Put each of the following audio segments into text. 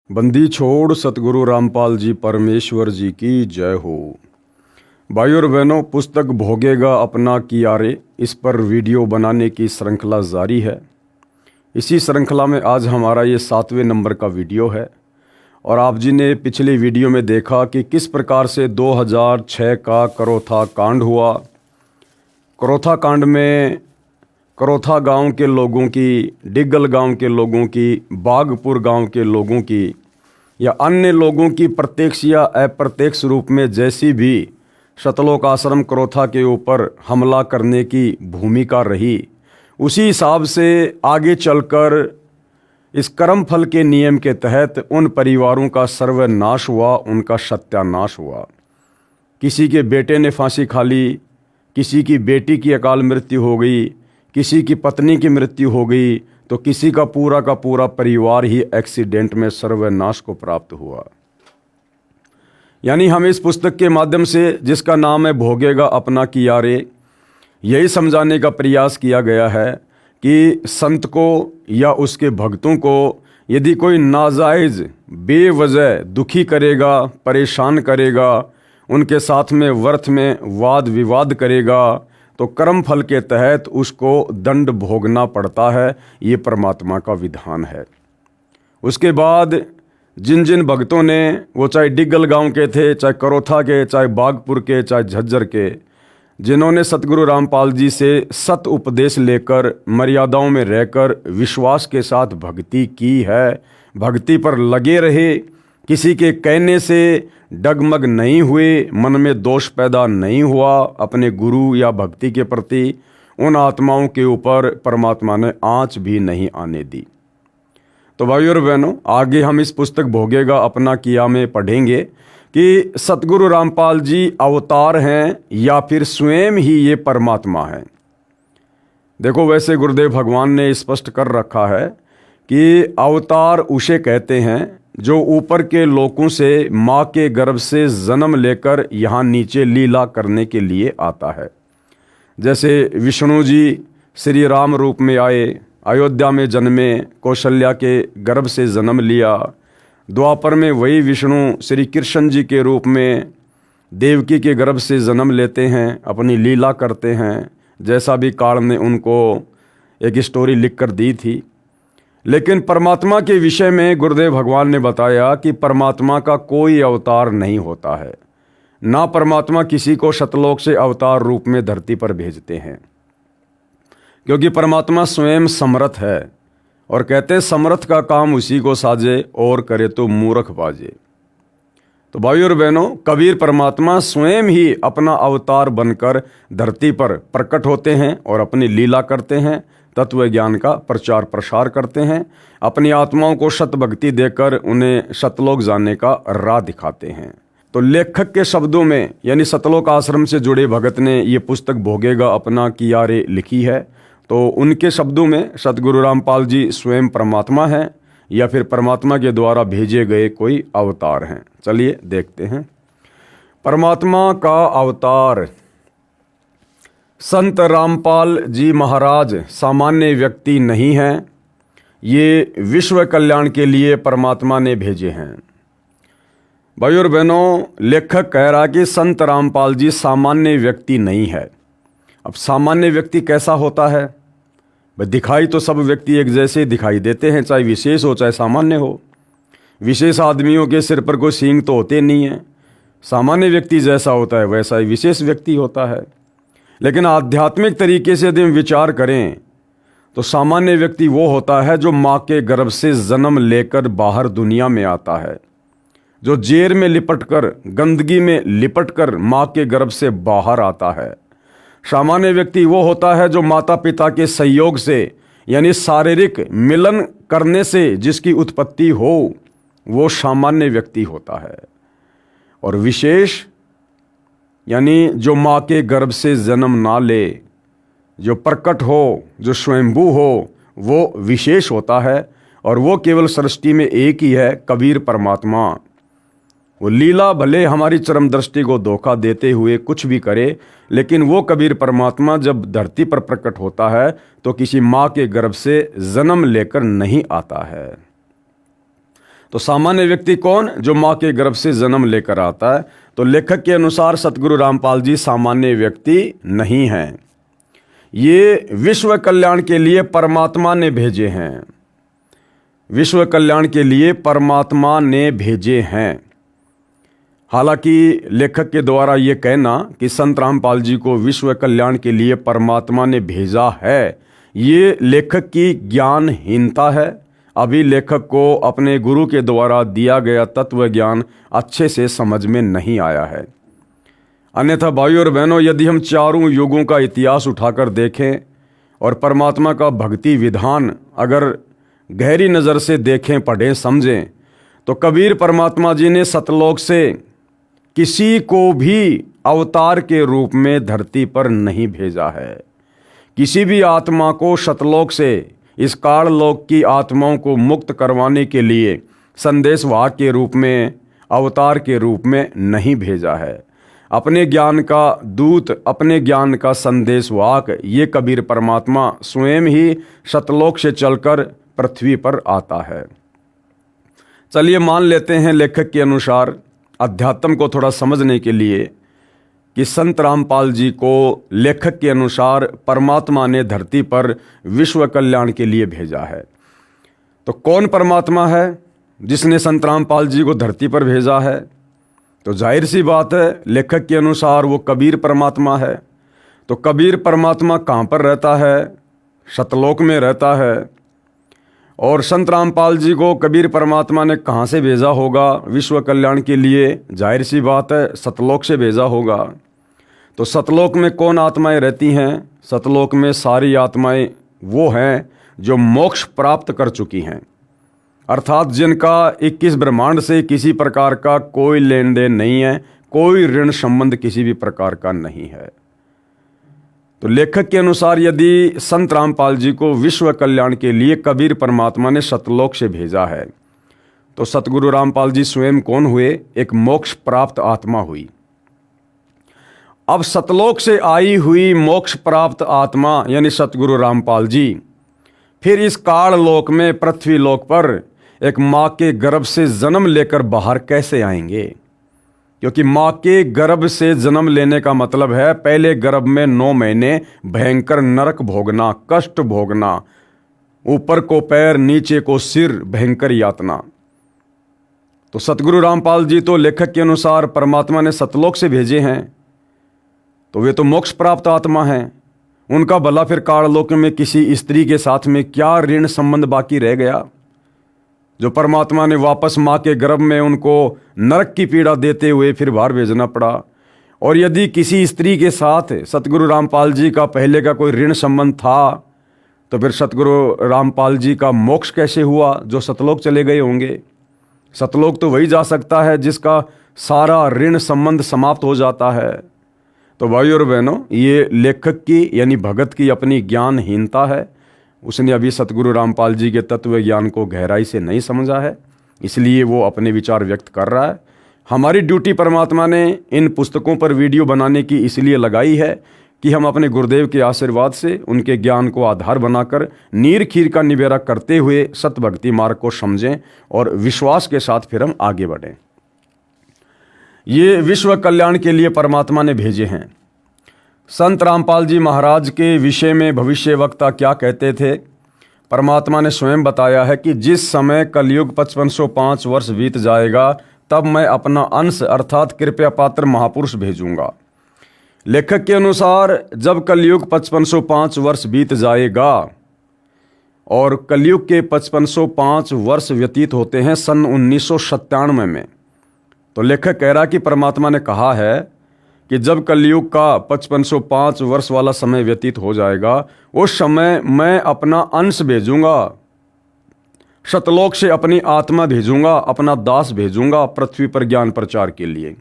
बंदी छोड़ सतगुरु रामपाल जी परमेश्वर जी की जय हो। भाइयों और बहनों, पुस्तक भोगेगा अपना कियारे, इस पर वीडियो बनाने की श्रृंखला जारी है। इसी श्रृंखला में आज हमारा ये 7वें नंबर का वीडियो है। और आप जी ने पिछली वीडियो में देखा कि किस प्रकार से 2006 का करोथा कांड हुआ। करोथा कांड में करोथा गांव के लोगों की, डिग्गल गांव के लोगों की, बागपुर गांव के लोगों की या अन्य लोगों की प्रत्यक्ष या अप्रत्यक्ष रूप में जैसी भी सतलोक आश्रम करोथा के ऊपर हमला करने की भूमिका रही, उसी हिसाब से आगे चलकर इस कर्म फल के नियम के तहत उन परिवारों का सर्वनाश हुआ, उनका सत्यानाश हुआ। किसी के बेटे ने फांसी खा ली, किसी की बेटी की अकाल मृत्यु हो गई, किसी की पत्नी की मृत्यु हो गई, तो किसी का पूरा परिवार ही एक्सीडेंट में सर्वनाश को प्राप्त हुआ। यानी हम इस पुस्तक के माध्यम से, जिसका नाम है भोगेगा अपना कियारे, यही समझाने का प्रयास किया गया है कि संत को या उसके भक्तों को यदि कोई नाजायज़ बेवजह दुखी करेगा, परेशान करेगा, उनके साथ में व्यर्थ में वाद विवाद करेगा, तो कर्म फल के तहत उसको दंड भोगना पड़ता है। ये परमात्मा का विधान है। उसके बाद जिन जिन भक्तों ने, वो चाहे डिग्गल गांव के थे, चाहे करोथा के, चाहे बागपुर के, चाहे झज्जर के, जिन्होंने सतगुरु रामपाल जी से सत उपदेश लेकर मर्यादाओं में रहकर विश्वास के साथ भक्ति की है, भक्ति पर लगे रहे, किसी के कहने से डगमग नहीं हुए, मन में दोष पैदा नहीं हुआ, अपने गुरु या भक्ति के प्रति उन आत्माओं के ऊपर परमात्मा ने आँच भी नहीं आने दी। तो भाइयों और बहनों, आगे हम इस पुस्तक भोगेगा अपना किया में पढ़ेंगे कि सतगुरु रामपाल जी अवतार हैं या फिर स्वयं ही ये परमात्मा हैं। देखो, वैसे गुरुदेव भगवान ने स्पष्ट कर रखा है कि अवतार उसे कहते हैं जो ऊपर के लोकों से माँ के गर्भ से जन्म लेकर यहाँ नीचे लीला करने के लिए आता है। जैसे विष्णु जी श्री राम रूप में आए, अयोध्या में जन्मे, कौशल्या के गर्भ से जन्म लिया। द्वापर में वही विष्णु श्री कृष्ण जी के रूप में देवकी के गर्भ से जन्म लेते हैं, अपनी लीला करते हैं, जैसा भी काल ने उनको एक स्टोरी लिख कर दी थी। लेकिन परमात्मा के विषय में गुरुदेव भगवान ने बताया कि परमात्मा का कोई अवतार नहीं होता है, ना परमात्मा किसी को सतलोक से अवतार रूप में धरती पर भेजते हैं, क्योंकि परमात्मा स्वयं समर्थ है। और कहते हैं समर्थ का काम उसी को साजे, और करे तो मूर्ख बाजे। तो भाइयों और बहनों, कबीर परमात्मा स्वयं ही अपना अवतार बनकर धरती पर प्रकट होते हैं और अपनी लीला करते हैं, तत्व ज्ञान का प्रचार प्रसार करते हैं, अपनी आत्माओं को सत भक्ति देकर उन्हें सतलोक जाने का राह दिखाते हैं। तो लेखक के शब्दों में, यानी सतलोक आश्रम से जुड़े भगत ने ये पुस्तक भोगेगा अपना कियारे लिखी है। तो उनके शब्दों में सतगुरु रामपाल जी स्वयं परमात्मा हैं या फिर परमात्मा के द्वारा भेजे गए कोई अवतार हैं। चलिए देखते हैं। परमात्मा का अवतार। संत रामपाल जी महाराज सामान्य व्यक्ति नहीं हैं, ये विश्व कल्याण के लिए परमात्मा ने भेजे हैं। भाइयों और बहनों, लेखक कह रहा कि संत रामपाल जी सामान्य व्यक्ति नहीं है। अब सामान्य व्यक्ति कैसा होता है? भाई, दिखाई तो सब व्यक्ति एक जैसे दिखाई देते हैं, चाहे विशेष हो चाहे सामान्य हो। विशेष आदमियों के सिर पर कोई सींग तो होते नहीं है। सामान्य व्यक्ति जैसा होता है वैसा ही विशेष व्यक्ति होता है। लेकिन आध्यात्मिक तरीके से यदि हम विचार करें तो सामान्य व्यक्ति वो होता है जो माँ के गर्भ से जन्म लेकर बाहर दुनिया में आता है, जो जेर में लिपटकर, गंदगी में लिपटकर माँ के गर्भ से बाहर आता है। सामान्य व्यक्ति वो होता है जो माता पिता के सहयोग से, यानी शारीरिक मिलन करने से जिसकी उत्पत्ति हो, वो सामान्य व्यक्ति होता है। और विशेष यानी जो माँ के गर्भ से जन्म ना ले, जो प्रकट हो, जो स्वयंभू हो, वो विशेष होता है। और वो केवल सृष्टि में एक ही है, कबीर परमात्मा। वो लीला भले हमारी चरम दृष्टि को धोखा देते हुए कुछ भी करे, लेकिन वो कबीर परमात्मा जब धरती पर प्रकट होता है तो किसी माँ के गर्भ से जन्म लेकर नहीं आता है। तो सामान्य व्यक्ति कौन? जो माँ के गर्भ से जन्म लेकर आता है। तो लेखक के अनुसार सतगुरु रामपाल जी सामान्य व्यक्ति नहीं हैं, ये विश्व कल्याण के लिए परमात्मा ने भेजे हैं, विश्व कल्याण के लिए परमात्मा ने भेजे हैं। हालांकि लेखक के द्वारा ये कहना कि संत रामपाल जी को विश्व कल्याण के लिए परमात्मा ने भेजा है, ये लेखक की ज्ञानहीनता है। अभी लेखक को अपने गुरु के द्वारा दिया गया तत्व ज्ञान अच्छे से समझ में नहीं आया है। अन्यथा भाइयों और बहनों, यदि हम चारों युगों का इतिहास उठाकर देखें और परमात्मा का भक्ति विधान अगर गहरी नज़र से देखें, पढ़ें, समझें, तो कबीर परमात्मा जी ने सतलोक से किसी को भी अवतार के रूप में धरती पर नहीं भेजा है। किसी भी आत्मा को सतलोक से इस काल लोक की आत्माओं को मुक्त करवाने के लिए संदेशवाहक के रूप में, अवतार के रूप में नहीं भेजा है। अपने ज्ञान का दूत, अपने ज्ञान का संदेशवाहक ये कबीर परमात्मा स्वयं ही सतलोक से चलकर पृथ्वी पर आता है। चलिए मान लेते हैं लेखक के अनुसार अध्यात्म को थोड़ा समझने के लिए कि संत रामपाल जी को लेखक के अनुसार परमात्मा ने धरती पर विश्व कल्याण के लिए भेजा है। तो कौन परमात्मा है जिसने संत रामपाल जी को धरती पर भेजा है? तो जाहिर सी बात है, लेखक के अनुसार वो कबीर परमात्मा है। तो कबीर परमात्मा कहाँ पर रहता है? सतलोक में रहता है। और संत रामपाल जी को कबीर परमात्मा ने कहाँ से भेजा होगा विश्व कल्याण के लिए? जाहिर सी बात है, सतलोक से भेजा होगा। तो सतलोक में कौन आत्माएं रहती हैं? सतलोक में सारी आत्माएं वो हैं जो मोक्ष प्राप्त कर चुकी हैं, अर्थात जिनका 21 ब्रह्मांड से किसी प्रकार का कोई लेन देन नहीं है, कोई ऋण संबंध किसी भी प्रकार का नहीं है। तो लेखक के अनुसार यदि संत रामपाल जी को विश्व कल्याण के लिए कबीर परमात्मा ने सतलोक से भेजा है, तो सतगुरु रामपाल जी स्वयं कौन हुए? एक मोक्ष प्राप्त आत्मा हुई। अब सतलोक से आई हुई मोक्ष प्राप्त आत्मा यानी सतगुरु रामपाल जी फिर इस काल लोक में, पृथ्वी लोक पर एक माँ के गर्भ से जन्म लेकर बाहर कैसे आएंगे? क्योंकि माँ के गर्भ से जन्म लेने का मतलब है पहले गर्भ में 9 महीने भयंकर नरक भोगना, कष्ट भोगना, ऊपर को पैर नीचे को सिर, भयंकर यातना। तो सतगुरु रामपाल जी तो लेखक के अनुसार परमात्मा ने सतलोक से भेजे हैं, तो वे तो मोक्ष प्राप्त आत्मा हैं। उनका भला फिर काललोक में किसी स्त्री के साथ में क्या ऋण संबंध बाकी रह गया जो परमात्मा ने वापस माँ के गर्भ में उनको नरक की पीड़ा देते हुए फिर बाहर भेजना पड़ा? और यदि किसी स्त्री के साथ सतगुरु रामपाल जी का पहले का कोई ऋण संबंध था, तो फिर सतगुरु रामपाल जी का मोक्ष कैसे हुआ जो सतलोक चले गए होंगे? सतलोक तो वही जा सकता है जिसका सारा ऋण संबंध समाप्त हो जाता है। तो भाइयों और बहनों, ये लेखक की यानी भगत की अपनी ज्ञानहीनता है। उसने अभी सतगुरु रामपाल जी के तत्व ज्ञान को गहराई से नहीं समझा है, इसलिए वो अपने विचार व्यक्त कर रहा है। हमारी ड्यूटी परमात्मा ने इन पुस्तकों पर वीडियो बनाने की इसलिए लगाई है कि हम अपने गुरुदेव के आशीर्वाद से उनके ज्ञान को आधार बनाकर नीर खीर का निबेरा करते हुए सतभक्ति मार्ग को समझें और विश्वास के साथ फिर हम आगे बढ़ें। ये विश्व कल्याण के लिए परमात्मा ने भेजे हैं। संत रामपाल जी महाराज के विषय में भविष्य वक्ता क्या कहते थे? परमात्मा ने स्वयं बताया है कि जिस समय कलयुग 5505 वर्ष बीत जाएगा, तब मैं अपना अंश अर्थात कृपया पात्र महापुरुष भेजूंगा। लेखक के अनुसार जब कलयुग 5505 वर्ष बीत जाएगा, और कलयुग के 5505 वर्ष व्यतीत होते हैं सन 1997 में, तो लेखक कह रहा कि परमात्मा ने कहा है कि जब कलयुग का 5505 वर्ष वाला समय व्यतीत हो जाएगा, उस समय मैं अपना अंश भेजूंगा, सतलोक से अपनी आत्मा भेजूंगा, अपना दास भेजूंगा पृथ्वी पर ज्ञान प्रचार के लिए।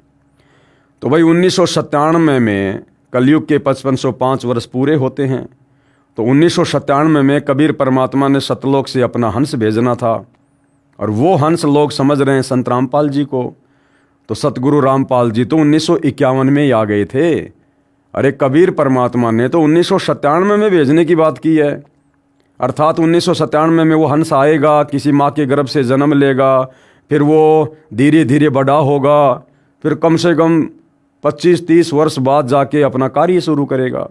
तो भाई 1997 में कलयुग के 5505 वर्ष पूरे होते हैं, तो 1997 में कबीर परमात्मा ने सतलोक से अपना हंस भेजना था, और वो हंस लोग समझ रहे हैं संत रामपाल जी को। तो सतगुरु रामपाल जी तो 1951 में ही आ गए थे। अरे कबीर परमात्मा ने तो 1997 में भेजने की बात की है, अर्थात 1997 में वो हंस आएगा, किसी माँ के गर्भ से जन्म लेगा, फिर वो धीरे धीरे बड़ा होगा, फिर कम से कम 25-30 वर्ष बाद जाके अपना कार्य शुरू करेगा।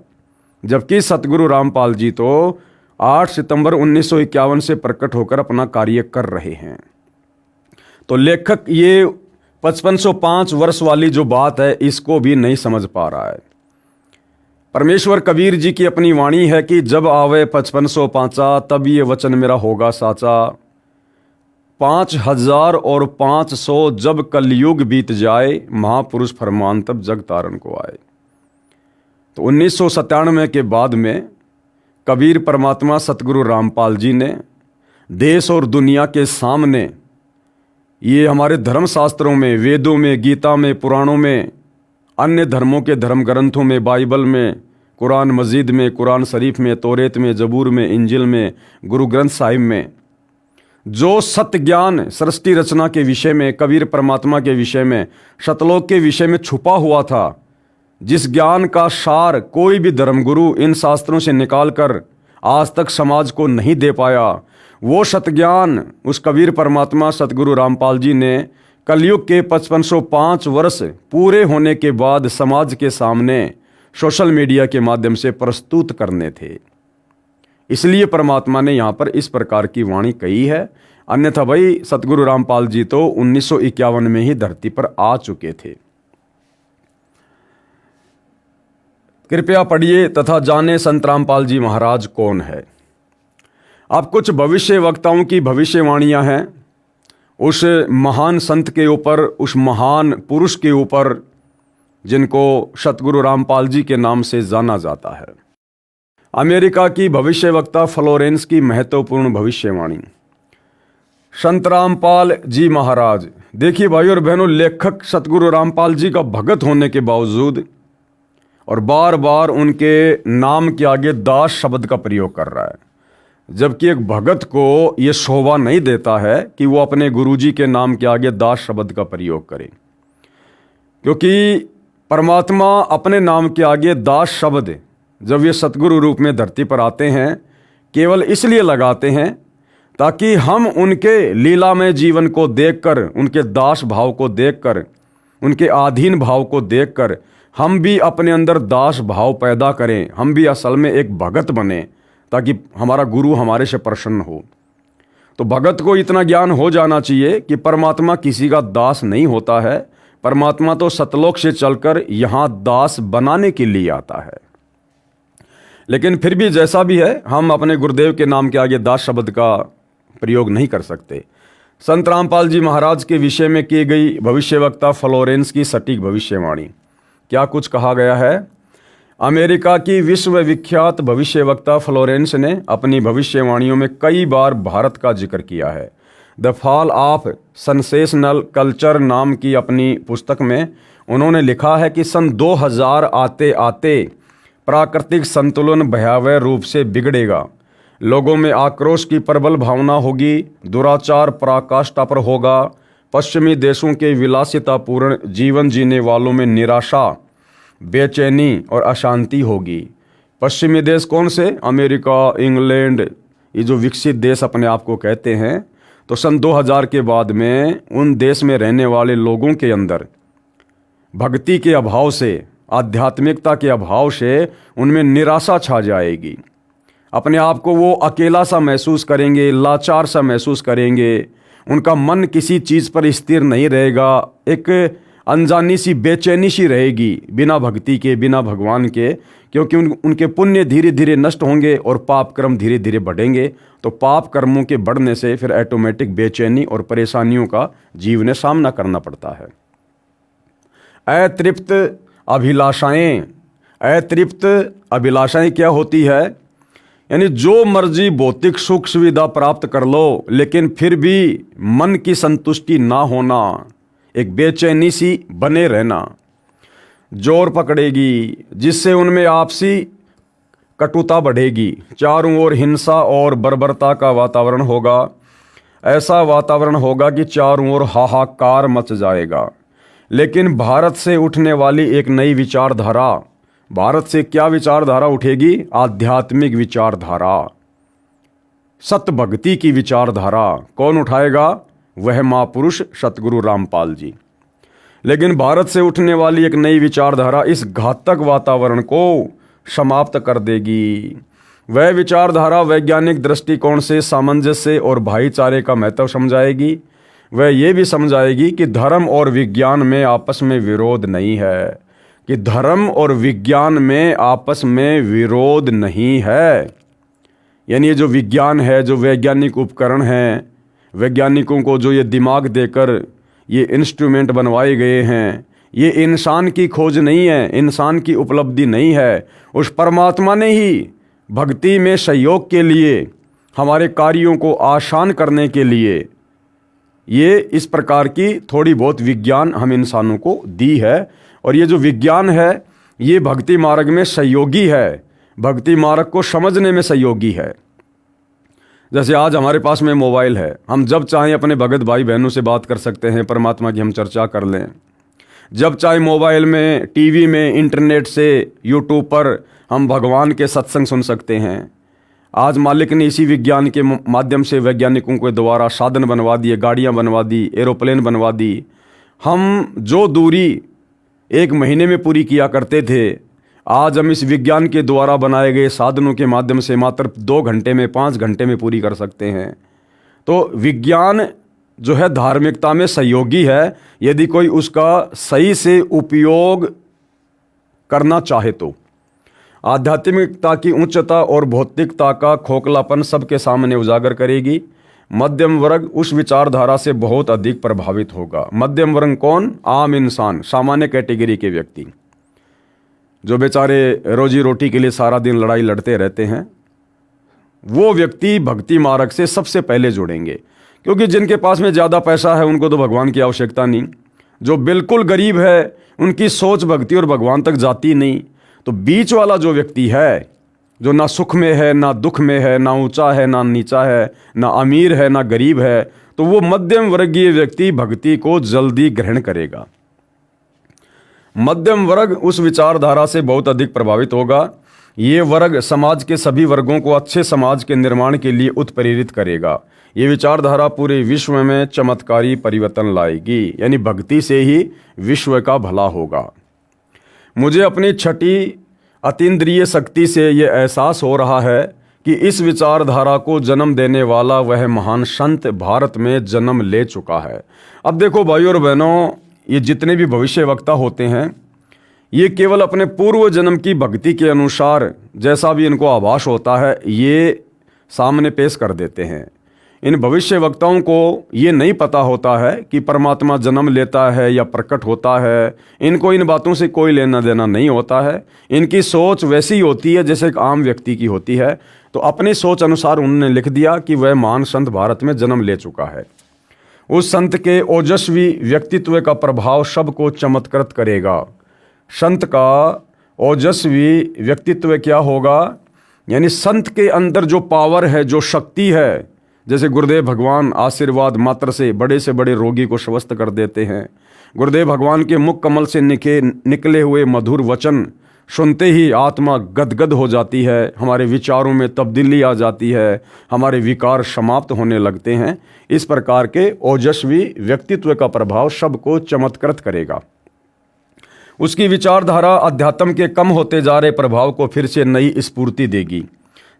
जबकि सतगुरु रामपाल जी तो 8 सितंबर 1951 से प्रकट होकर अपना कार्य कर रहे हैं। तो लेखक ये 5505 वर्ष वाली जो बात है इसको भी नहीं समझ पा रहा है। परमेश्वर कबीर जी की अपनी वाणी है कि जब आवे 5505 तब ये वचन मेरा होगा साचा, 5500 जब कलयुग बीत जाए, महापुरुष फरमान तब जग तारन को आए। तो 1997 के बाद में कबीर परमात्मा सतगुरु रामपाल जी ने देश और दुनिया के सामने ये हमारे धर्मशास्त्रों में, वेदों में, गीता में, पुराणों में, अन्य धर्मों के धर्म ग्रंथों में, बाइबल में, कुरान मजीद में, कुरान शरीफ में, तौरेत में, जबूर में, इंजिल में, गुरु ग्रंथ साहिब में जो सत्य ज्ञान सृष्टि रचना के विषय में, कबीर परमात्मा के विषय में, शतलोक के विषय में छुपा हुआ था, जिस ज्ञान का सार कोई भी धर्मगुरु इन शास्त्रों से निकाल कर आज तक समाज को नहीं दे पाया, वो सतज्ञान उस कबीर परमात्मा सतगुरु रामपाल जी ने कलयुग के 5505 वर्ष पूरे होने के बाद समाज के सामने सोशल मीडिया के माध्यम से प्रस्तुत करने थे। इसलिए परमात्मा ने यहाँ पर इस प्रकार की वाणी कही है। अन्यथा भाई सतगुरु रामपाल जी तो 1951 में ही धरती पर आ चुके थे। कृपया पढ़िए तथा जाने संत रामपाल जी महाराज कौन है। अब कुछ भविष्य वक्ताओं की भविष्यवाणियां हैं उस महान संत के ऊपर, उस महान पुरुष के ऊपर जिनको सतगुरु रामपाल जी के नाम से जाना जाता है। अमेरिका की भविष्यवक्ता फ्लोरेंस की महत्वपूर्ण भविष्यवाणी। संत रामपाल जी महाराज, देखिए भाई और बहनों, लेखक सतगुरु रामपाल जी का भगत होने के बावजूद और बार बार उनके नाम के आगे दास शब्द का प्रयोग कर रहा है, जबकि एक भगत को ये शोभा नहीं देता है कि वो अपने गुरुजी के नाम के आगे दास शब्द का प्रयोग करे, क्योंकि परमात्मा अपने नाम के आगे दास शब्द जब ये सतगुरु रूप में धरती पर आते हैं केवल इसलिए लगाते हैं ताकि हम उनके लीलामय जीवन को देखकर, उनके दास भाव को देखकर, उनके अधीन भाव को देखकर हम भी अपने अंदर दास भाव पैदा करें, हम भी असल में एक भगत बने, ताकि हमारा गुरु हमारे से प्रसन्न हो। तो भगत को इतना ज्ञान हो जाना चाहिए कि परमात्मा किसी का दास नहीं होता है, परमात्मा तो सतलोक से चलकर यहाँ दास बनाने के लिए आता है। लेकिन फिर भी जैसा भी है, हम अपने गुरुदेव के नाम के आगे दास शब्द का प्रयोग नहीं कर सकते। संत रामपाल जी महाराज के विषय में की गई भविष्यवक्ता फ्लोरेंस की सटीक भविष्यवाणी। क्या कुछ कहा गया है। अमेरिका की विश्वविख्यात भविष्यवक्ता फ्लोरेंस ने अपनी भविष्यवाणियों में कई बार भारत का जिक्र किया है। The fall of sensational culture नाम की अपनी पुस्तक में उन्होंने लिखा है कि सन 2000 आते आते प्राकृतिक संतुलन भयावह रूप से बिगड़ेगा, लोगों में आक्रोश की प्रबल भावना होगी, दुराचार पराकाष्ठा पर होगा, पश्चिमी देशों के विलासितापूर्ण जीवन जीने वालों में निराशा, बेचैनी और अशांति होगी। पश्चिमी देश कौन से? अमेरिका, इंग्लैंड, ये जो विकसित देश अपने आप को कहते हैं। तो सन 2000 के बाद में उन देश में रहने वाले लोगों के अंदर भक्ति के अभाव से, आध्यात्मिकता के अभाव से उनमें निराशा छा जाएगी। अपने आप को वो अकेला सा महसूस करेंगे, लाचार सा महसूस करेंगे, उनका मन किसी चीज़ पर स्थिर नहीं रहेगा, एक अनजानी सी बेचैनी सी रहेगी बिना भक्ति के, बिना भगवान के, क्योंकि उनके पुण्य धीरे धीरे नष्ट होंगे और पाप कर्म धीरे धीरे बढ़ेंगे। तो पाप कर्मों के बढ़ने से फिर ऑटोमेटिक बेचैनी और परेशानियों का जीव ने सामना करना पड़ता है। अतृप्त अभिलाषाएं, अतृप्त अभिलाषाएं क्या होती है? यानी जो मर्जी भौतिक सुख सुविधा प्राप्त कर लो, लेकिन फिर भी मन की संतुष्टि ना होना, एक बेचैनी सी बने रहना, जोर पकड़ेगी, जिससे उनमें आपसी कटुता बढ़ेगी, चारों ओर हिंसा और बर्बरता का वातावरण होगा। ऐसा वातावरण होगा कि चारों ओर हाहाकार मच जाएगा। लेकिन भारत से उठने वाली एक नई विचारधारा, भारत से क्या विचारधारा उठेगी? आध्यात्मिक विचारधारा, सत्य भक्ति की विचारधारा। कौन उठाएगा? वह महापुरुष सतगुरु रामपाल जी। लेकिन भारत से उठने वाली एक नई विचारधारा इस घातक वातावरण को समाप्त कर देगी। वह विचारधारा वैज्ञानिक दृष्टिकोण से सामंजस्य और भाईचारे का महत्व समझाएगी। वह ये भी समझाएगी कि धर्म और विज्ञान में आपस में विरोध नहीं है, कि धर्म और विज्ञान में आपस में विरोध नहीं है। यानी ये जो विज्ञान है, जो वैज्ञानिक उपकरण हैं, वैज्ञानिकों को जो ये दिमाग देकर ये इंस्ट्रूमेंट बनवाए गए हैं, ये इंसान की खोज नहीं है, इंसान की उपलब्धि नहीं है। उस परमात्मा ने ही भक्ति में सहयोग के लिए, हमारे कार्यों को आसान करने के लिए ये इस प्रकार की थोड़ी बहुत विज्ञान हम इंसानों को दी है। और ये जो विज्ञान है ये भक्ति मार्ग में सहयोगी है, भक्ति मार्ग को समझने में सहयोगी है। जैसे आज हमारे पास में मोबाइल है, हम जब चाहें अपने भगत भाई बहनों से बात कर सकते हैं, परमात्मा की हम चर्चा कर लें। जब चाहे मोबाइल में, टीवी में, इंटरनेट से, यूट्यूब पर हम भगवान के सत्संग सुन सकते हैं। आज मालिक ने इसी विज्ञान के माध्यम से वैज्ञानिकों के द्वारा साधन बनवा दिए, गाड़ियाँ बनवा दी, एरोप्लेन बनवा दी। हम जो दूरी एक महीने में पूरी किया करते थे, आज हम इस विज्ञान के द्वारा बनाए गए साधनों के माध्यम से मात्र 2 घंटे में, 5 घंटे में पूरी कर सकते हैं। तो विज्ञान जो है धार्मिकता में सहयोगी है, यदि कोई उसका सही से उपयोग करना चाहे तो। आध्यात्मिकता की उच्चता और भौतिकता का खोखलापन सबके सामने उजागर करेगी। मध्यम वर्ग उस विचारधारा से बहुत अधिक प्रभावित होगा। मध्यम वर्ग कौन? आम इंसान, सामान्य कैटेगरी के व्यक्ति, जो बेचारे रोजी रोटी के लिए सारा दिन लड़ाई लड़ते रहते हैं। वो व्यक्ति भक्ति मार्ग से सबसे पहले जुड़ेंगे, क्योंकि जिनके पास में ज़्यादा पैसा है उनको तो भगवान की आवश्यकता नहीं। जो बिल्कुल गरीब है उनकी सोच भक्ति और भगवान तक जाती नहीं। तो बीच वाला जो व्यक्ति है, जो ना सुख में है, ना दुख में है, ना ऊंचा है, ना नीचा है, ना अमीर है, ना गरीब है, तो वो मध्यम वर्गीय व्यक्ति भक्ति को जल्दी ग्रहण करेगा। मध्यम वर्ग उस विचारधारा से बहुत अधिक प्रभावित होगा। ये वर्ग समाज के सभी वर्गों को अच्छे समाज के निर्माण के लिए उत्प्रेरित करेगा। ये विचारधारा पूरे विश्व में चमत्कारी परिवर्तन लाएगी, यानी भक्ति से ही विश्व का भला होगा। मुझे अपनी छठी अतीन्द्रिय शक्ति से ये एहसास हो रहा है कि इस विचारधारा को जन्म देने वाला वह महान संत भारत में जन्म ले चुका है। अब देखो भाइयों और बहनों, ये जितने भी भविष्य वक्ता होते हैं ये केवल अपने पूर्व जन्म की भक्ति के अनुसार जैसा भी इनको आभास होता है ये सामने पेश कर देते हैं। इन भविष्य वक्ताओं को ये नहीं पता होता है कि परमात्मा जन्म लेता है या प्रकट होता है। इनको इन बातों से कोई लेना देना नहीं होता है। इनकी सोच वैसी होती है जैसे एक आम व्यक्ति की होती है। तो अपनी सोच अनुसार उन्होंने लिख दिया कि वह महान संत भारत में जन्म ले चुका है। उस संत के ओजस्वी व्यक्तित्व का प्रभाव सबको चमत्कृत करेगा। संत का ओजस्वी व्यक्तित्व क्या होगा? यानी संत के अंदर जो पावर है, जो शक्ति है, जैसे गुरुदेव भगवान आशीर्वाद मात्र से बड़े रोगी को स्वस्थ कर देते हैं। गुरुदेव भगवान के मुख कमल से निकले हुए मधुर वचन सुनते ही आत्मा गदगद हो जाती है, हमारे विचारों में तब्दीली आ जाती है, हमारे विकार समाप्त होने लगते हैं। इस प्रकार के ओजस्वी व्यक्तित्व का प्रभाव सबको चमत्कृत करेगा। उसकी विचारधारा अध्यात्म के कम होते जा रहे प्रभाव को फिर से नई स्फूर्ति देगी।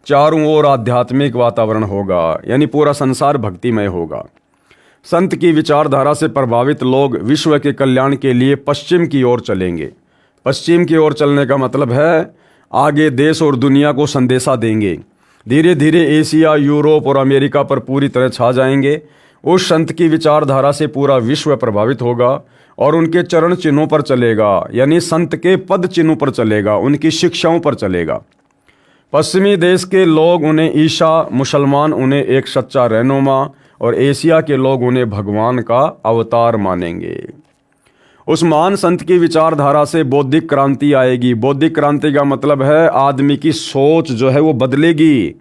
चारों ओर आध्यात्मिक वातावरण होगा, यानी पूरा संसार भक्तिमय होगा। संत की विचारधारा से प्रभावित लोग विश्व के कल्याण के लिए पश्चिम की ओर चलेंगे। पश्चिम की ओर चलने का मतलब है आगे देश और दुनिया को संदेशा देंगे। धीरे धीरे एशिया, यूरोप और अमेरिका पर पूरी तरह छा जाएंगे। उस संत की विचारधारा से पूरा विश्व प्रभावित होगा और उनके चरण चिन्हों पर चलेगा, यानी संत के पद चिन्हों पर चलेगा, उनकी शिक्षाओं पर चलेगा। पश्चिमी देश के लोग उन्हें ईसा, मुसलमान उन्हें एक सच्चा रहनुमा और एशिया के लोग उन्हें भगवान का अवतार मानेंगे। उस महान संत की विचारधारा से बौद्धिक क्रांति आएगी। बौद्धिक क्रांति का मतलब है आदमी की सोच जो है वो बदलेगी।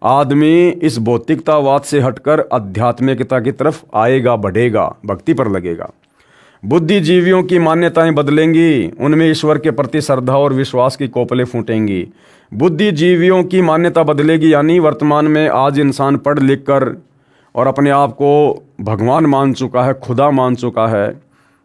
आदमी इस भौतिकतावाद से हटकर आध्यात्मिकता की तरफ आएगा, बढ़ेगा, भक्ति पर लगेगा। बुद्धिजीवियों की मान्यताएं बदलेंगी, उनमें ईश्वर के प्रति श्रद्धा और विश्वास की कोपलें फूटेंगी। बुद्धिजीवियों की मान्यता बदलेगी, यानी वर्तमान में आज इंसान पढ़ लिख कर और अपने आप को भगवान मान चुका है, खुदा मान चुका है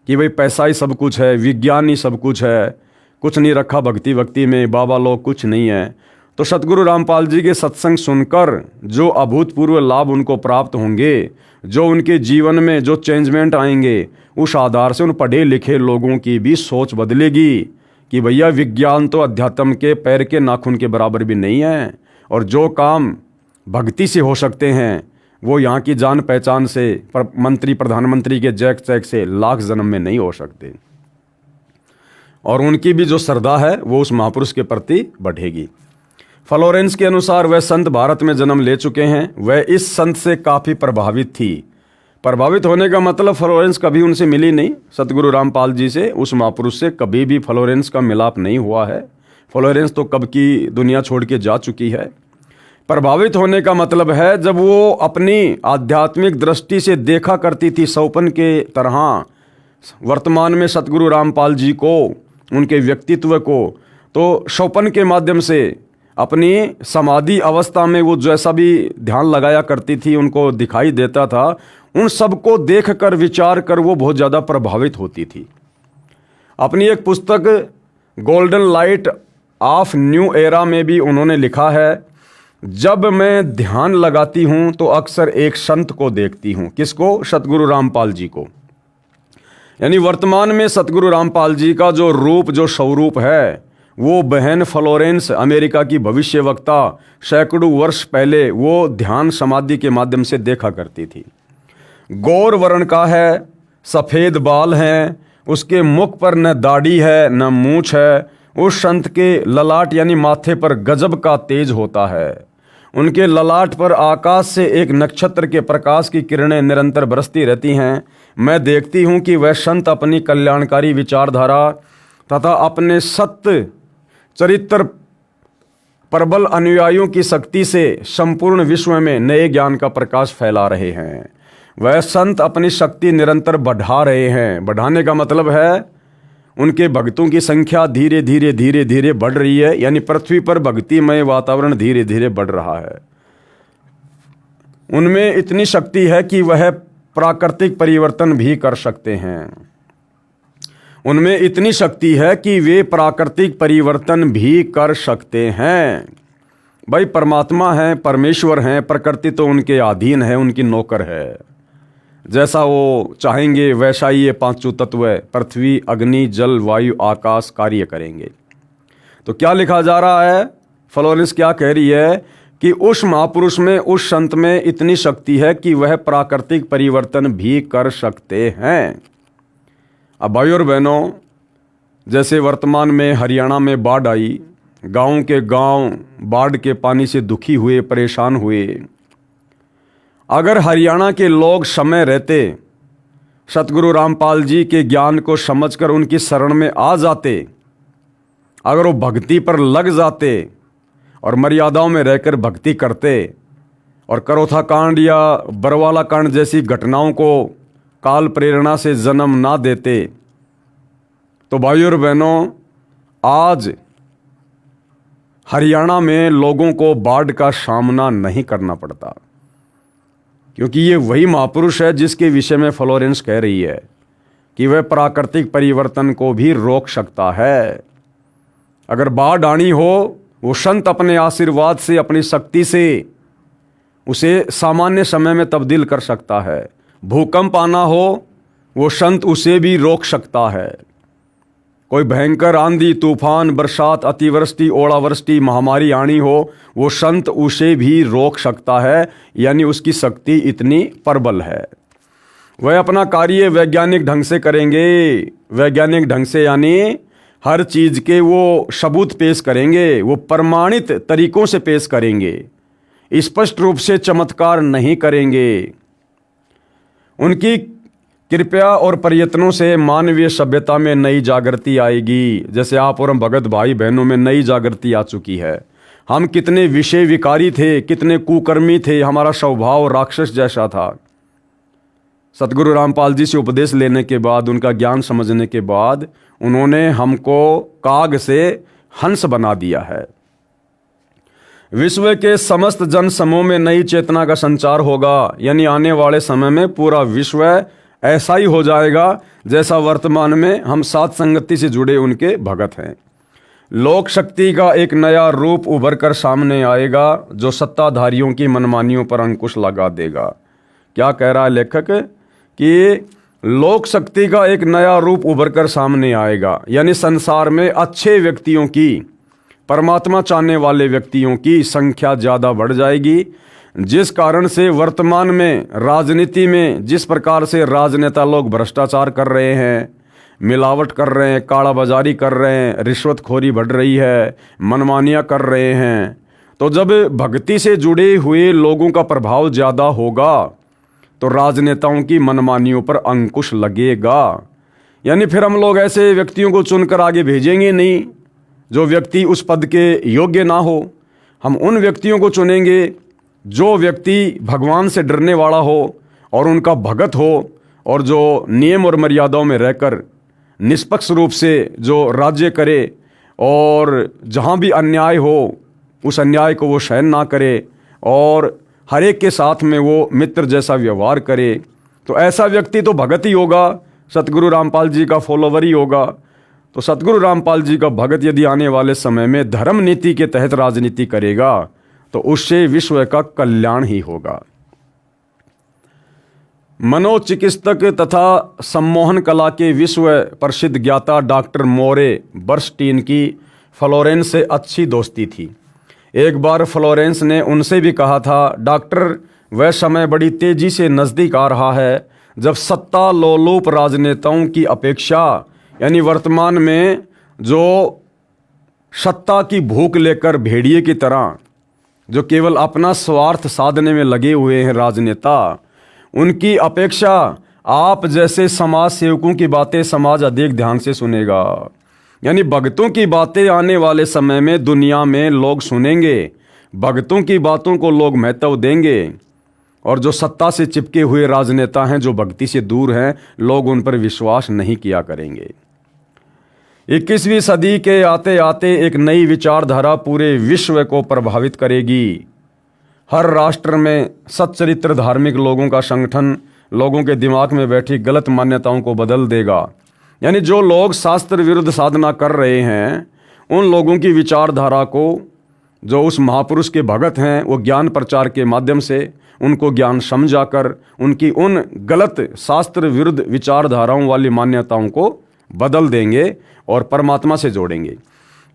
कि भाई पैसा ही सब कुछ है, विज्ञान ही सब कुछ है, कुछ नहीं रखा भक्ति वक्ति में, बाबा लोग कुछ नहीं है, तो सतगुरु रामपाल जी के सत्संग सुनकर जो अभूतपूर्व लाभ उनको प्राप्त होंगे, जो उनके जीवन में जो चेंजमेंट आएंगे, उस आधार से उन पढ़े लिखे लोगों की भी सोच बदलेगी कि भैया विज्ञान तो अध्यात्म के पैर के नाखून के बराबर भी नहीं है, और जो काम भक्ति से हो सकते हैं वो यहाँ की जान पहचान से, मंत्री प्रधानमंत्री के जैक चैक से लाख जन्म में नहीं हो सकते। और उनकी भी जो श्रद्धा है वो उस महापुरुष के प्रति बढ़ेगी। फ्लोरेंस के अनुसार वह संत भारत में जन्म ले चुके हैं। वह इस संत से काफ़ी प्रभावित थी। प्रभावित होने का मतलब फ्लोरेंस कभी उनसे मिली नहीं, सतगुरु रामपाल जी से, उस महापुरुष से कभी भी फ्लोरेंस का मिलाप नहीं हुआ है। फ्लोरेंस तो कब की दुनिया छोड़ के जा चुकी है। प्रभावित होने का मतलब है जब वो अपनी आध्यात्मिक दृष्टि से देखा करती थी सौपन के तरह वर्तमान में सतगुरु रामपाल जी को, उनके व्यक्तित्व को, तो सौपन के माध्यम से अपनी समाधि अवस्था में वो जैसा भी ध्यान लगाया करती थी, उनको दिखाई देता था, उन सबको देखकर विचार कर वो बहुत ज़्यादा प्रभावित होती थी। अपनी एक पुस्तक golden light of new era में भी उन्होंने लिखा है, जब मैं ध्यान लगाती हूँ तो अक्सर एक संत को देखती हूँ। किसको? सतगुरु रामपाल जी को। यानी वर्तमान में सतगुरु रामपाल जी का जो रूप, जो स्वरूप है, वो बहन फ्लोरेंस, अमेरिका की भविष्यवक्ता, सैकड़ों वर्ष पहले वो ध्यान समाधि के माध्यम से देखा करती थी। गौर वर्ण का है, सफ़ेद बाल हैं, उसके मुख पर न दाढ़ी है न मूछ है। उस संत के ललाट यानी माथे पर गजब का तेज होता है। उनके ललाट पर आकाश से एक नक्षत्र के प्रकाश की किरणें निरंतर बरसती रहती हैं। मैं देखती हूँ कि वह संत अपनी कल्याणकारी विचारधारा तथा अपने सत्य चरित्र प्रबल अनुयायियों की शक्ति से संपूर्ण विश्व में नए ज्ञान का प्रकाश फैला रहे हैं। वह संत अपनी शक्ति निरंतर बढ़ा रहे हैं। बढ़ाने का मतलब है उनके भक्तों की संख्या धीरे धीरे धीरे धीरे बढ़ रही है, यानी पृथ्वी पर भक्तिमय वातावरण धीरे धीरे बढ़ रहा है। उनमें इतनी शक्ति है कि वह प्राकृतिक परिवर्तन भी कर सकते हैं। उनमें इतनी शक्ति है कि वे प्राकृतिक परिवर्तन भी कर सकते हैं। भाई परमात्मा हैं, परमेश्वर हैं, प्रकृति तो उनके अधीन है, उनकी नौकर है। जैसा वो चाहेंगे वैसा ही ये पांचों तत्व पृथ्वी, अग्नि, जल, वायु, आकाश कार्य करेंगे। तो क्या लिखा जा रहा है? फ्लोरेंस क्या कह रही है कि उस महापुरुष में, उस संत में इतनी शक्ति है कि वह प्राकृतिक परिवर्तन भी कर सकते हैं। अब भाई और बहनों, जैसे वर्तमान में हरियाणा में बाढ़ आई, गांव के गांव बाढ़ के पानी से दुखी हुए, परेशान हुए। अगर हरियाणा के लोग समय रहते सतगुरु रामपाल जी के ज्ञान को समझकर उनकी शरण में आ जाते, अगर वो भक्ति पर लग जाते और मर्यादाओं में रहकर भक्ति करते और करोथा कांड या बरवाला कांड जैसी घटनाओं को काल प्रेरणा से जन्म ना देते, तो भाइयों और बहनों, आज हरियाणा में लोगों को बाढ़ का सामना नहीं करना पड़ता। क्योंकि ये वही महापुरुष है जिसके विषय में फ्लोरेंस कह रही है कि वह प्राकृतिक परिवर्तन को भी रोक सकता है। अगर बाढ़ आनी हो, वो संत अपने आशीर्वाद से, अपनी शक्ति से उसे सामान्य समय में तब्दील कर सकता है। भूकंप आना हो, वो संत उसे भी रोक सकता है। कोई भयंकर आंधी, तूफान, बरसात, अतिवृष्टि, ओलावृष्टि, महामारी आनी हो, वो संत उसे भी रोक सकता है। यानी उसकी शक्ति इतनी प्रबल है। वह अपना कार्य वैज्ञानिक ढंग से करेंगे। वैज्ञानिक ढंग से यानी हर चीज़ के वो सबूत पेश करेंगे, वो प्रमाणित तरीकों से पेश करेंगे, स्पष्ट रूप से चमत्कार नहीं करेंगे। उनकी कृपया और प्रयत्नों से मानवीय सभ्यता में नई जागृति आएगी। जैसे आप और हम भगत भाई बहनों में नई जागृति आ चुकी है। हम कितने विषय विकारी थे, कितने कुकर्मी थे, हमारा स्वभाव राक्षस जैसा था। सतगुरु रामपाल जी से उपदेश लेने के बाद, उनका ज्ञान समझने के बाद, उन्होंने हमको काग से हंस बना दिया है। विश्व के समस्त जन समूह में नई चेतना का संचार होगा, यानी आने वाले समय में पूरा विश्व ऐसा ही हो जाएगा जैसा वर्तमान में हम साथ संगति से जुड़े उनके भगत हैं। लोक शक्ति का एक नया रूप उभर कर सामने आएगा जो सत्ताधारियों की मनमानियों पर अंकुश लगा देगा। क्या कह रहा है लेखक कि लोक शक्ति का एक नया रूप उभर कर सामने आएगा, यानी संसार में अच्छे व्यक्तियों की, परमात्मा चाहने वाले व्यक्तियों की संख्या ज़्यादा बढ़ जाएगी, जिस कारण से वर्तमान में राजनीति में जिस प्रकार से राजनेता लोग भ्रष्टाचार कर रहे हैं, मिलावट कर रहे हैं, कालाबाजारी कर रहे हैं, रिश्वतखोरी बढ़ रही है, मनमानियाँ कर रहे हैं, तो जब भक्ति से जुड़े हुए लोगों का प्रभाव ज़्यादा होगा तो राजनेताओं की मनमानियों पर अंकुश लगेगा। यानी फिर हम लोग ऐसे व्यक्तियों को चुनकर आगे भेजेंगे नहीं जो व्यक्ति उस पद के योग्य ना हो। हम उन व्यक्तियों को चुनेंगे जो व्यक्ति भगवान से डरने वाला हो और उनका भगत हो, और जो नियम और मर्यादाओं में रहकर निष्पक्ष रूप से जो राज्य करे और जहाँ भी अन्याय हो उस अन्याय को वो सहन ना करे और हर एक के साथ में वो मित्र जैसा व्यवहार करे। तो ऐसा व्यक्ति तो भगत ही होगा, सतगुरु रामपाल जी का फॉलोवर ही होगा। तो सतगुरु रामपाल जी का भगत यदि आने वाले समय में धर्म नीति के तहत राजनीति करेगा तो उससे विश्व का कल्याण ही होगा। मनोचिकित्सक तथा सम्मोहन कला के विश्व प्रसिद्ध ज्ञाता डॉक्टर मोरे बर्स्टीन की फ्लोरेंस से अच्छी दोस्ती थी। एक बार फ्लोरेंस ने उनसे भी कहा था, डॉक्टर, वह समय बड़ी तेजी से नज़दीक आ रहा है जब सत्ता लोलुप राजनेताओं की अपेक्षा, यानी वर्तमान में जो सत्ता की भूख लेकर भेड़िए की तरह जो केवल अपना स्वार्थ साधने में लगे हुए हैं राजनेता, उनकी अपेक्षा आप जैसे समाज सेवकों की बातें समाज अधिक ध्यान से सुनेगा। यानी भक्तों की बातें आने वाले समय में दुनिया में लोग सुनेंगे, भक्तों की बातों को लोग महत्व देंगे, और जो सत्ता से चिपके हुए राजनेता हैं, जो भक्ति से दूर हैं, लोग उन पर विश्वास नहीं किया करेंगे। 21वीं सदी के आते आते एक नई विचारधारा पूरे विश्व को प्रभावित करेगी। हर राष्ट्र में सच्चरित्र धार्मिक लोगों का संगठन लोगों के दिमाग में बैठी गलत मान्यताओं को बदल देगा। यानी जो लोग शास्त्र विरुद्ध साधना कर रहे हैं, उन लोगों की विचारधारा को, जो उस महापुरुष के भगत हैं, वो ज्ञान प्रचार के माध्यम से उनको ज्ञान समझाकर उनकी उन गलत शास्त्र विरुद्ध विचारधाराओं वाली मान्यताओं को बदल देंगे और परमात्मा से जोड़ेंगे।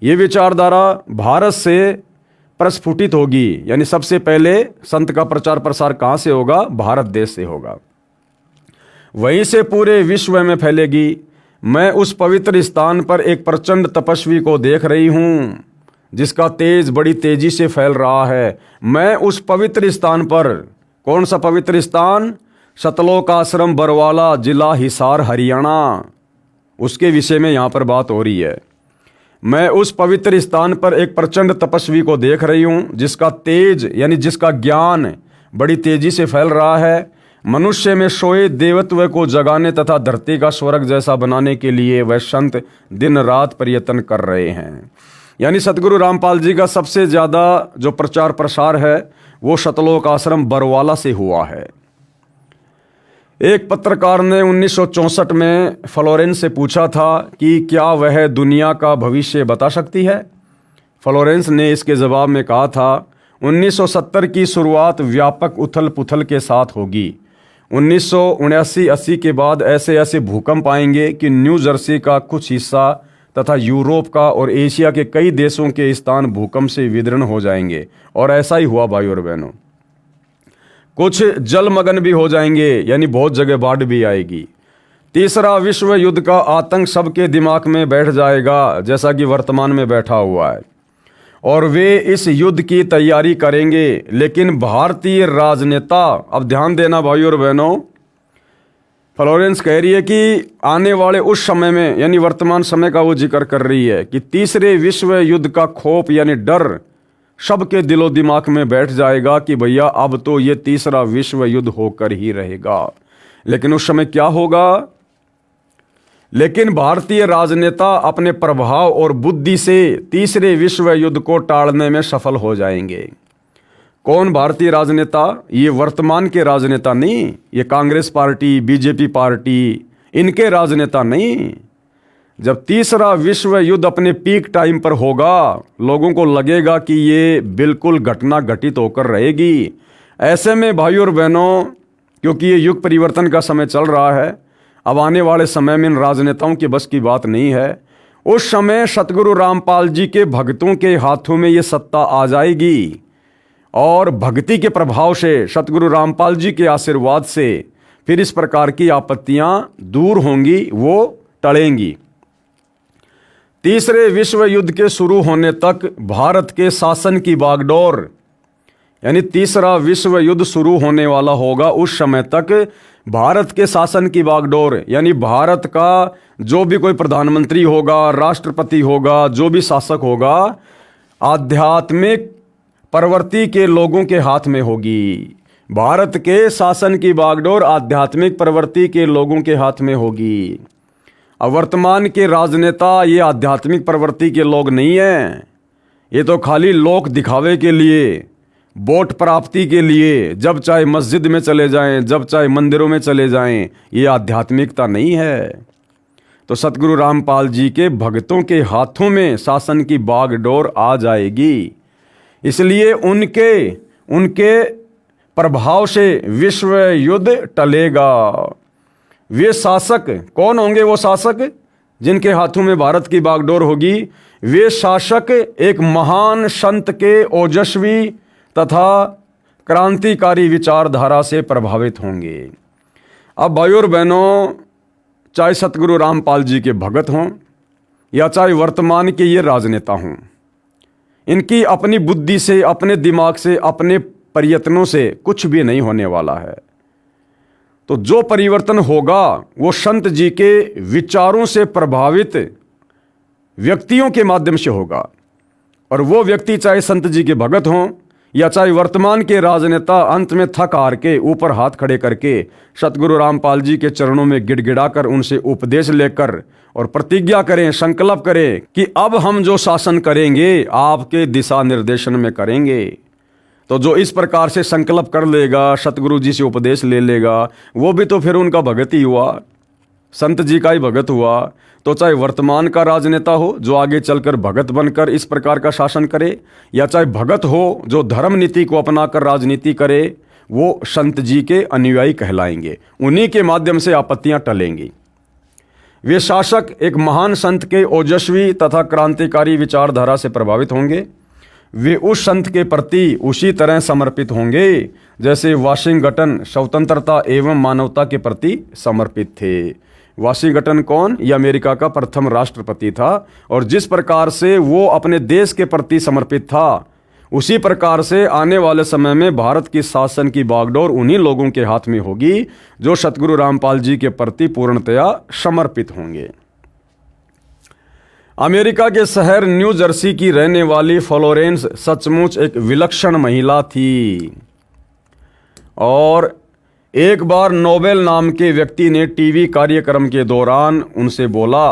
ये विचारधारा भारत से प्रस्फुटित होगी। यानी सबसे पहले संत का प्रचार प्रसार कहाँ से होगा? भारत देश से होगा, वहीं से पूरे विश्व में फैलेगी। मैं उस पवित्र स्थान पर एक प्रचंड तपस्वी को देख रही हूँ जिसका तेज बड़ी तेजी से फैल रहा है। मैं उस पवित्र स्थान पर, कौन सा पवित्र स्थान? सतलोक आश्रम बरवाला, जिला हिसार, हरियाणा, उसके विषय में यहाँ पर बात हो रही है। मैं उस पवित्र स्थान पर एक प्रचंड तपस्वी को देख रही हूँ जिसका तेज, यानी जिसका ज्ञान बड़ी तेजी से फैल रहा है। मनुष्य में सोए देवत्व को जगाने तथा धरती का स्वर्ग जैसा बनाने के लिए वह संत दिन रात प्रयत्न कर रहे हैं। यानी सतगुरु रामपाल जी का सबसे ज़्यादा जो प्रचार प्रसार है वो सतलोक आश्रम बरवाला से हुआ है। एक पत्रकार ने 1964 में फ्लोरेंस से पूछा था कि क्या वह दुनिया का भविष्य बता सकती है। फ्लोरेंस ने इसके जवाब में कहा था, 1970 की शुरुआत व्यापक उथल पुथल के साथ होगी। 1979-80 के बाद ऐसे ऐसे भूकंप आएंगे कि न्यू जर्सी का कुछ हिस्सा तथा यूरोप का और एशिया के कई देशों के स्थान भूकंप से विदीर्ण हो जाएंगे। और ऐसा ही हुआ भाई और बहनों। कुछ जलमग्न भी हो जाएंगे, यानी बहुत जगह बाढ़ भी आएगी। तीसरा विश्व युद्ध का आतंक सबके दिमाग में बैठ जाएगा, जैसा कि वर्तमान में बैठा हुआ है, और वे इस युद्ध की तैयारी करेंगे। लेकिन भारतीय राजनेता, अब ध्यान देना भाई और बहनों, फ्लोरेंस कह रही है कि आने वाले उस समय में, यानी वर्तमान समय का वो जिक्र कर रही है कि तीसरे विश्व युद्ध का खौफ यानी डर सबके दिलो दिमाग में बैठ जाएगा कि भैया अब तो ये तीसरा विश्व युद्ध होकर ही रहेगा। लेकिन उस समय क्या होगा? लेकिन भारतीय राजनेता अपने प्रभाव और बुद्धि से तीसरे विश्व युद्ध को टालने में सफल हो जाएंगे। कौन भारतीय राजनेता? ये वर्तमान के राजनेता नहीं, ये कांग्रेस पार्टी, बीजेपी पार्टी, इनके राजनेता नहीं। जब तीसरा विश्व युद्ध अपने पीक टाइम पर होगा, लोगों को लगेगा कि ये बिल्कुल घटना घटित होकर रहेगी। ऐसे में भाइयों और बहनों, क्योंकि ये युग परिवर्तन का समय चल रहा है, अब आने वाले समय में इन राजनेताओं की बस की बात नहीं है। उस समय सतगुरु रामपाल जी के भक्तों के हाथों में ये सत्ता आ जाएगी और भक्ति के प्रभाव से, सतगुरु रामपाल जी के आशीर्वाद से फिर इस प्रकार की आपत्तियां दूर होंगी, वो टलेंगी। तीसरे विश्व युद्ध के शुरू होने तक भारत के शासन की बागडोर, यानी तीसरा विश्व युद्ध शुरू होने वाला होगा, उस समय तक भारत के शासन की बागडोर, यानी भारत का जो भी कोई प्रधानमंत्री होगा, राष्ट्रपति होगा, जो भी शासक होगा, आध्यात्मिक प्रवृत्ति के लोगों के हाथ में होगी। भारत के शासन की बागडोर आध्यात्मिक प्रवृत्ति के लोगों के हाथ में होगी। अब वर्तमान के राजनेता ये आध्यात्मिक प्रवृत्ति के लोग नहीं हैं, ये तो खाली लोक दिखावे के लिए, वोट प्राप्ति के लिए, जब चाहे मस्जिद में चले जाएं, जब चाहे मंदिरों में चले जाएं, ये आध्यात्मिकता नहीं है। तो सतगुरु रामपाल जी के भक्तों के हाथों में शासन की बागडोर आ जाएगी, इसलिए उनके प्रभाव से विश्व युद्ध टलेगा। वे शासक कौन होंगे? वो शासक जिनके हाथों में भारत की बागडोर होगी, वे शासक एक महान संत के ओजस्वी तथा क्रांतिकारी विचारधारा से प्रभावित होंगे। अब भाइयों और बहनों, चाहे सतगुरु रामपाल जी के भगत हों या चाहे वर्तमान के ये राजनेता हों, इनकी अपनी बुद्धि से, अपने दिमाग से, अपने प्रयत्नों से कुछ भी नहीं होने वाला है। तो जो परिवर्तन होगा वो संत जी के विचारों से प्रभावित व्यक्तियों के माध्यम से होगा, और वो व्यक्ति चाहे संत जी के भगत हों या चाहे वर्तमान के राजनेता, अंत में थक हार के ऊपर हाथ खड़े करके सतगुरु रामपाल जी के चरणों में गिड़गिड़ाकर उनसे उपदेश लेकर और प्रतिज्ञा करें, संकल्प करें कि अब हम जो शासन करेंगे आपके दिशा निर्देशन में करेंगे। तो जो इस प्रकार से संकल्प कर लेगा, सतगुरु जी से उपदेश ले लेगा, वो भी तो फिर उनका भगत ही हुआ, संत जी का ही भगत हुआ। तो चाहे वर्तमान का राजनेता हो जो आगे चलकर भगत बनकर इस प्रकार का शासन करे, या चाहे भगत हो जो धर्म नीति को अपनाकर राजनीति करे, वो संत जी के अनुयायी कहलाएंगे। उन्हीं के माध्यम से आपत्तियां टलेंगी। वे शासक एक महान संत के ओजस्वी तथा क्रांतिकारी विचारधारा से प्रभावित होंगे। वे उस संत के प्रति उसी तरह समर्पित होंगे जैसे वाशिंगटन स्वतंत्रता एवं मानवता के प्रति समर्पित थे। वाशिंगटन कौन? ये अमेरिका का प्रथम राष्ट्रपति था, और जिस प्रकार से वो अपने देश के प्रति समर्पित था, उसी प्रकार से आने वाले समय में भारत की शासन की बागडोर उन्हीं लोगों के हाथ में होगी जो सतगुरु रामपाल जी के प्रति पूर्णतया समर्पित होंगे। अमेरिका के शहर न्यू जर्सी की रहने वाली फ्लोरेंस सचमुच एक विलक्षण महिला थी, और एक बार नोबेल नाम के व्यक्ति ने टीवी कार्यक्रम के दौरान उनसे बोला,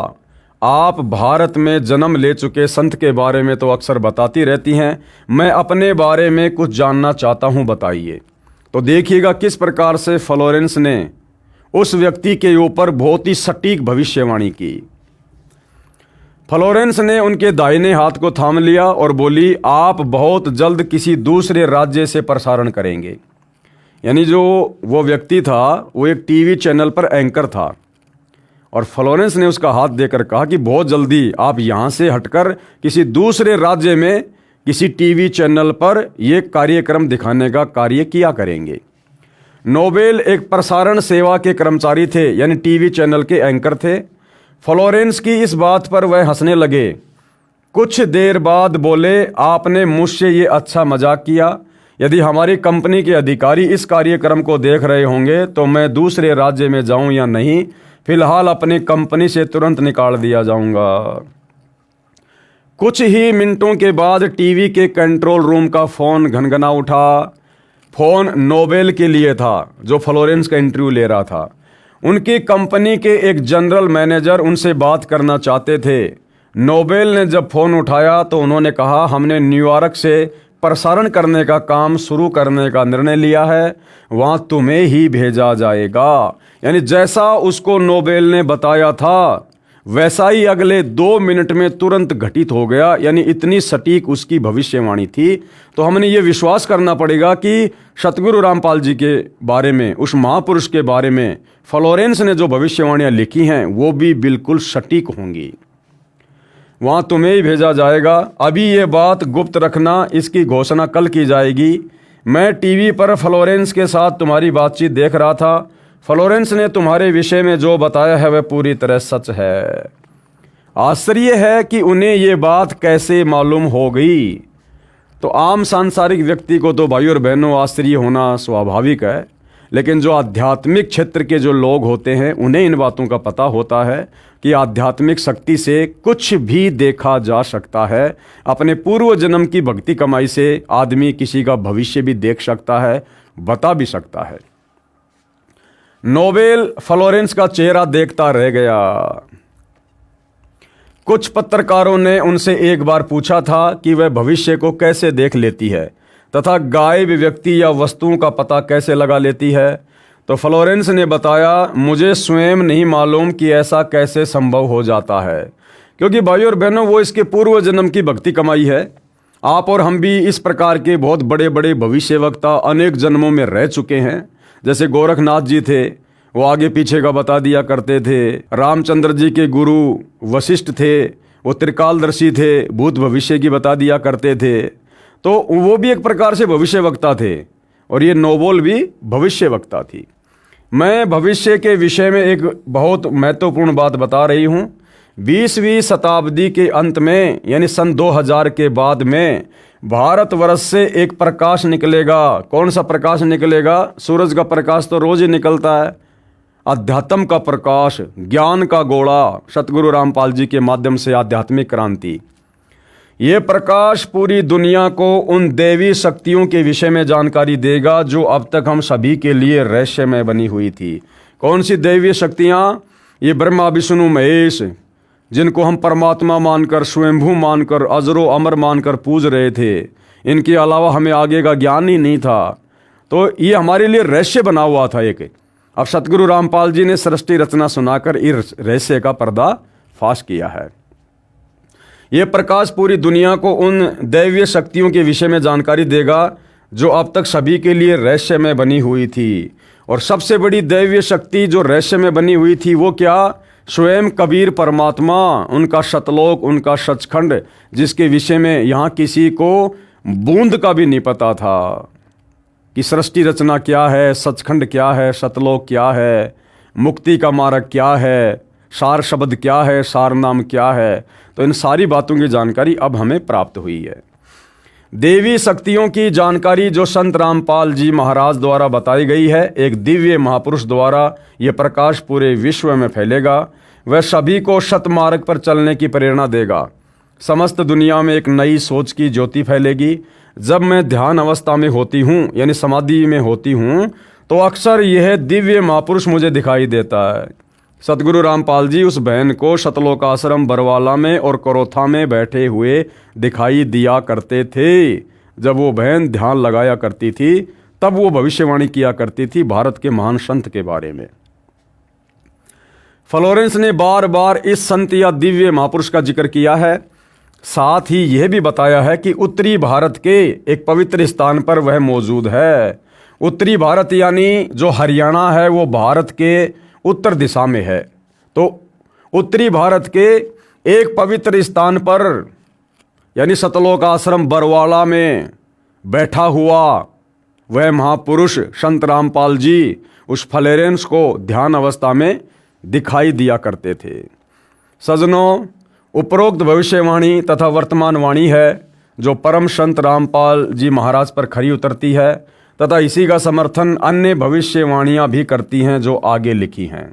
आप भारत में जन्म ले चुके संत के बारे में तो अक्सर बताती रहती हैं, मैं अपने बारे में कुछ जानना चाहता हूं, बताइए। तो देखिएगा किस प्रकार से फ्लोरेंस ने उस व्यक्ति के ऊपर बहुत ही सटीक भविष्यवाणी की। फ्लोरेंस ने उनके दाहिने हाथ को थाम लिया और बोली, आप बहुत जल्द किसी दूसरे राज्य से प्रसारण करेंगे। यानी जो वो व्यक्ति था वो एक टीवी चैनल पर एंकर था, और फ्लोरेंस ने उसका हाथ देकर कहा कि बहुत जल्दी आप यहाँ से हटकर किसी दूसरे राज्य में किसी टीवी चैनल पर ये कार्यक्रम दिखाने का कार्य किया करेंगे। नोबेल एक प्रसारण सेवा के कर्मचारी थे, यानी टीवी चैनल के एंकर थे। फ्लोरेंस की इस बात पर वह हंसने लगे। कुछ देर बाद बोले, आपने मुझसे ये अच्छा मजाक किया। यदि हमारी कंपनी के अधिकारी इस कार्यक्रम को देख रहे होंगे तो मैं दूसरे राज्य में जाऊं या नहीं, फिलहाल अपनी कंपनी से तुरंत निकाल दिया जाऊंगा। कुछ ही मिनटों के बाद टीवी के कंट्रोल रूम का फोन घनघना उठा। फोन नोबेल के लिए था जो फ्लोरेंस का इंटरव्यू ले रहा था। उनकी कंपनी के एक जनरल मैनेजर उनसे बात करना चाहते थे। नोबेल ने जब फ़ोन उठाया तो उन्होंने कहा, हमने न्यूयॉर्क से प्रसारण करने का काम शुरू करने का निर्णय लिया है, वहाँ तुम्हें ही भेजा जाएगा। यानी जैसा उसको नोबेल ने बताया था वैसा ही अगले 2 मिनट में तुरंत घटित हो गया। यानी इतनी सटीक उसकी भविष्यवाणी थी। तो हमने ये विश्वास करना पड़ेगा कि सतगुरु रामपाल जी के बारे में, उस महापुरुष के बारे में फ्लोरेंस ने जो भविष्यवाणियाँ लिखी हैं वो भी बिल्कुल सटीक होंगी। वहाँ तुम्हें ही भेजा जाएगा। अभी ये बात गुप्त रखना, इसकी घोषणा कल की जाएगी। मैं टीवी पर फ्लोरेंस के साथ तुम्हारी बातचीत देख रहा था। फ्लोरेंस ने तुम्हारे विषय में जो बताया है वह पूरी तरह सच है। आश्चर्य है कि उन्हें ये बात कैसे मालूम हो गई। तो आम सांसारिक व्यक्ति को तो भाई और बहनों आश्चर्य होना स्वाभाविक है, लेकिन जो आध्यात्मिक क्षेत्र के जो लोग होते हैं उन्हें इन बातों का पता होता है कि आध्यात्मिक शक्ति से कुछ भी देखा जा सकता है। अपने पूर्व जन्म की भक्ति कमाई से आदमी किसी का भविष्य भी देख सकता है, बता भी सकता है। नोबेल फ्लोरेंस का चेहरा देखता रह गया। कुछ पत्रकारों ने उनसे एक बार पूछा था कि वह भविष्य को कैसे देख लेती है तथा गायब व्यक्ति या वस्तुओं का पता कैसे लगा लेती है। तो फ्लोरेंस ने बताया, मुझे स्वयं नहीं मालूम कि ऐसा कैसे संभव हो जाता है, क्योंकि भाई और बहनों वो इसके पूर्व जन्म की भक्ति कमाई है। आप और हम भी इस प्रकार के बहुत बड़े बड़े भविष्यवक्ता अनेक जन्मों में रह चुके हैं। जैसे गोरखनाथ जी थे, वो आगे पीछे का बता दिया करते थे। रामचंद्र जी के गुरु वशिष्ठ थे, वो त्रिकालदर्शी थे, भूत भविष्य की बता दिया करते थे। तो वो भी एक प्रकार से भविष्यवक्ता थे और ये नोबेल भी भविष्यवक्ता थी। मैं भविष्य के विषय में एक बहुत महत्वपूर्ण बात बता रही हूँ। 20वीं शताब्दी के अंत में यानी सन 2000 के बाद में भारतवर्ष से एक प्रकाश निकलेगा। कौन सा प्रकाश निकलेगा? सूरज का प्रकाश तो रोज ही निकलता है। अध्यात्म का प्रकाश, ज्ञान का गोला, सतगुरु रामपाल जी के माध्यम से आध्यात्मिक क्रांति। ये प्रकाश पूरी दुनिया को उन देवी शक्तियों के विषय में जानकारी देगा जो अब तक हम सभी के लिए रहस्यमय बनी हुई थी। कौन सी दैवीय शक्तियाँ? ये ब्रह्मा विष्णु महेश, जिनको हम परमात्मा मानकर, स्वयंभू मानकर, अजरो अमर मानकर पूज रहे थे। इनके अलावा हमें आगे का ज्ञान ही नहीं था। तो ये हमारे लिए रहस्य बना हुआ था एक। अब सतगुरु रामपाल जी ने सृष्टि रचना सुनाकर इस रहस्य का पर्दा फाश किया है। ये प्रकाश पूरी दुनिया को उन दैवीय शक्तियों के विषय में जानकारी देगा जो अब तक सभी के लिए रहस्यमय बनी हुई थी। और सबसे बड़ी दैवीय शक्ति जो रहस्यमय बनी हुई थी वो क्या? स्वयं कबीर परमात्मा, उनका सतलोक, उनका सचखंड, जिसके विषय में यहाँ किसी को बूंद का भी नहीं पता था कि सृष्टि रचना क्या है, सचखंड क्या है, सतलोक क्या है, मुक्ति का मार्ग क्या है, सार शब्द क्या है, सार नाम क्या है। तो इन सारी बातों की जानकारी अब हमें प्राप्त हुई है। देवी शक्तियों की जानकारी जो संत रामपाल जी महाराज द्वारा बताई गई है, एक दिव्य महापुरुष द्वारा यह प्रकाश पूरे विश्व में फैलेगा। वह सभी को सतमार्ग पर चलने की प्रेरणा देगा। समस्त दुनिया में एक नई सोच की ज्योति फैलेगी। जब मैं ध्यान अवस्था में होती हूँ यानी समाधि में होती हूँ तो अक्सर यह दिव्य महापुरुष मुझे दिखाई देता है। सतगुरु रामपाल जी उस बहन को सतलोक आश्रम बरवाला में और करोथा में बैठे हुए दिखाई दिया करते थे। जब वो बहन ध्यान लगाया करती थी तब वो भविष्यवाणी किया करती थी भारत के महान संत के बारे में। फ्लोरेंस ने बार बार इस संत या दिव्य महापुरुष का जिक्र किया है। साथ ही यह भी बताया है कि उत्तरी भारत के एक पवित्र स्थान पर वह मौजूद है। उत्तरी भारत यानी जो हरियाणा है वो भारत के उत्तर दिशा में है। तो उत्तरी भारत के एक पवित्र स्थान पर यानी सतलोक आश्रम बरवाला में बैठा हुआ वह महापुरुष संत रामपाल जी उस फ्लोरेंस को ध्यान अवस्था में दिखाई दिया करते थे। सज्जनों, उपरोक्त भविष्यवाणी तथा वर्तमान वाणी है जो परम संत रामपाल जी महाराज पर खरी उतरती है तथा इसी का समर्थन अन्य भविष्यवाणियाँ भी करती हैं जो आगे लिखी हैं।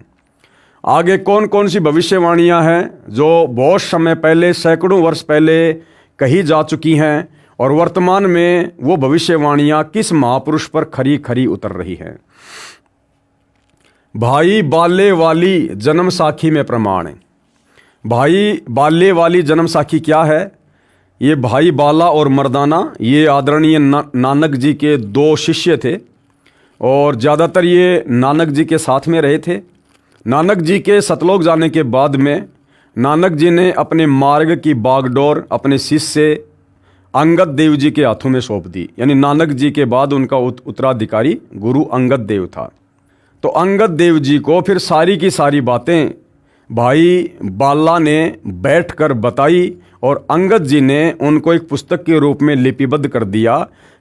आगे कौन कौन सी भविष्यवाणियाँ हैं जो बहुत समय पहले, सैकड़ों वर्ष पहले कही जा चुकी हैं और वर्तमान में वो भविष्यवाणियाँ किस महापुरुष पर खरी खरी उतर रही हैं। भाई बाले वाली जन्म साखी में प्रमाण। भाई बाले वाली जन्म साखी क्या है? ये भाई बाला और मर्दाना ये आदरणीय नानक जी के दो शिष्य थे और ज़्यादातर ये नानक जी के साथ में रहे थे। नानक जी के सतलोक जाने के बाद में नानक जी ने अपने मार्ग की बागडोर अपने शिष्य अंगद देव जी के हाथों में सौंप दी। यानी नानक जी के बाद उनका उत्तराधिकारी गुरु अंगद देव था। तो अंगद देव जी को फिर सारी की सारी बातें भाई बाला ने बैठकर बताई और अंगद जी ने उनको एक पुस्तक के रूप में लिपिबद्ध कर दिया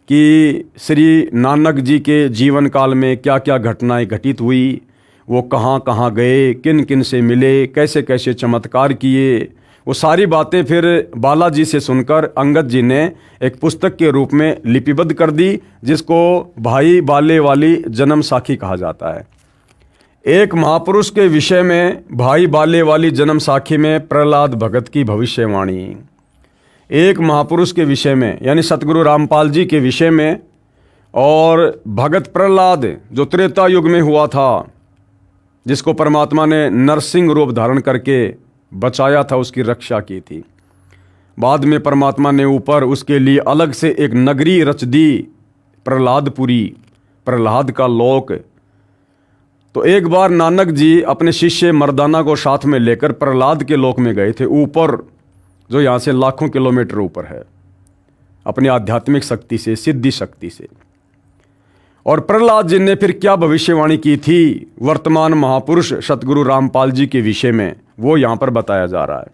कि श्री नानक जी के जीवन काल में क्या क्या घटनाएं घटित हुई, वो कहाँ कहाँ गए, किन किन से मिले, कैसे कैसे चमत्कार किए, वो सारी बातें फिर बालाजी से सुनकर अंगद जी ने एक पुस्तक के रूप में लिपिबद्ध कर दी, जिसको भाई बाले वाली जन्म साखी कहा जाता है। एक महापुरुष के विषय में भाई बाले वाली जन्म साखी में प्रहलाद भगत की भविष्यवाणी, एक महापुरुष के विषय में यानी सतगुरु रामपाल जी के विषय में, और भगत प्रहलाद जो त्रेता युग में हुआ था, जिसको परमात्मा ने नरसिंह रूप धारण करके बचाया था, उसकी रक्षा की थी। बाद में परमात्मा ने ऊपर उसके लिए अलग से एक नगरी रच दी, प्रहलादपुरी, प्रहलाद का लोक। तो एक बार नानक जी अपने शिष्य मर्दाना को साथ में लेकर प्रहलाद के लोक में गए थे, ऊपर, जो यहाँ से लाखों किलोमीटर ऊपर है, अपनी आध्यात्मिक शक्ति से, सिद्धि शक्ति से। और प्रहलाद जी ने फिर क्या भविष्यवाणी की थी वर्तमान महापुरुष सतगुरु रामपाल जी के विषय में, वो यहाँ पर बताया जा रहा है।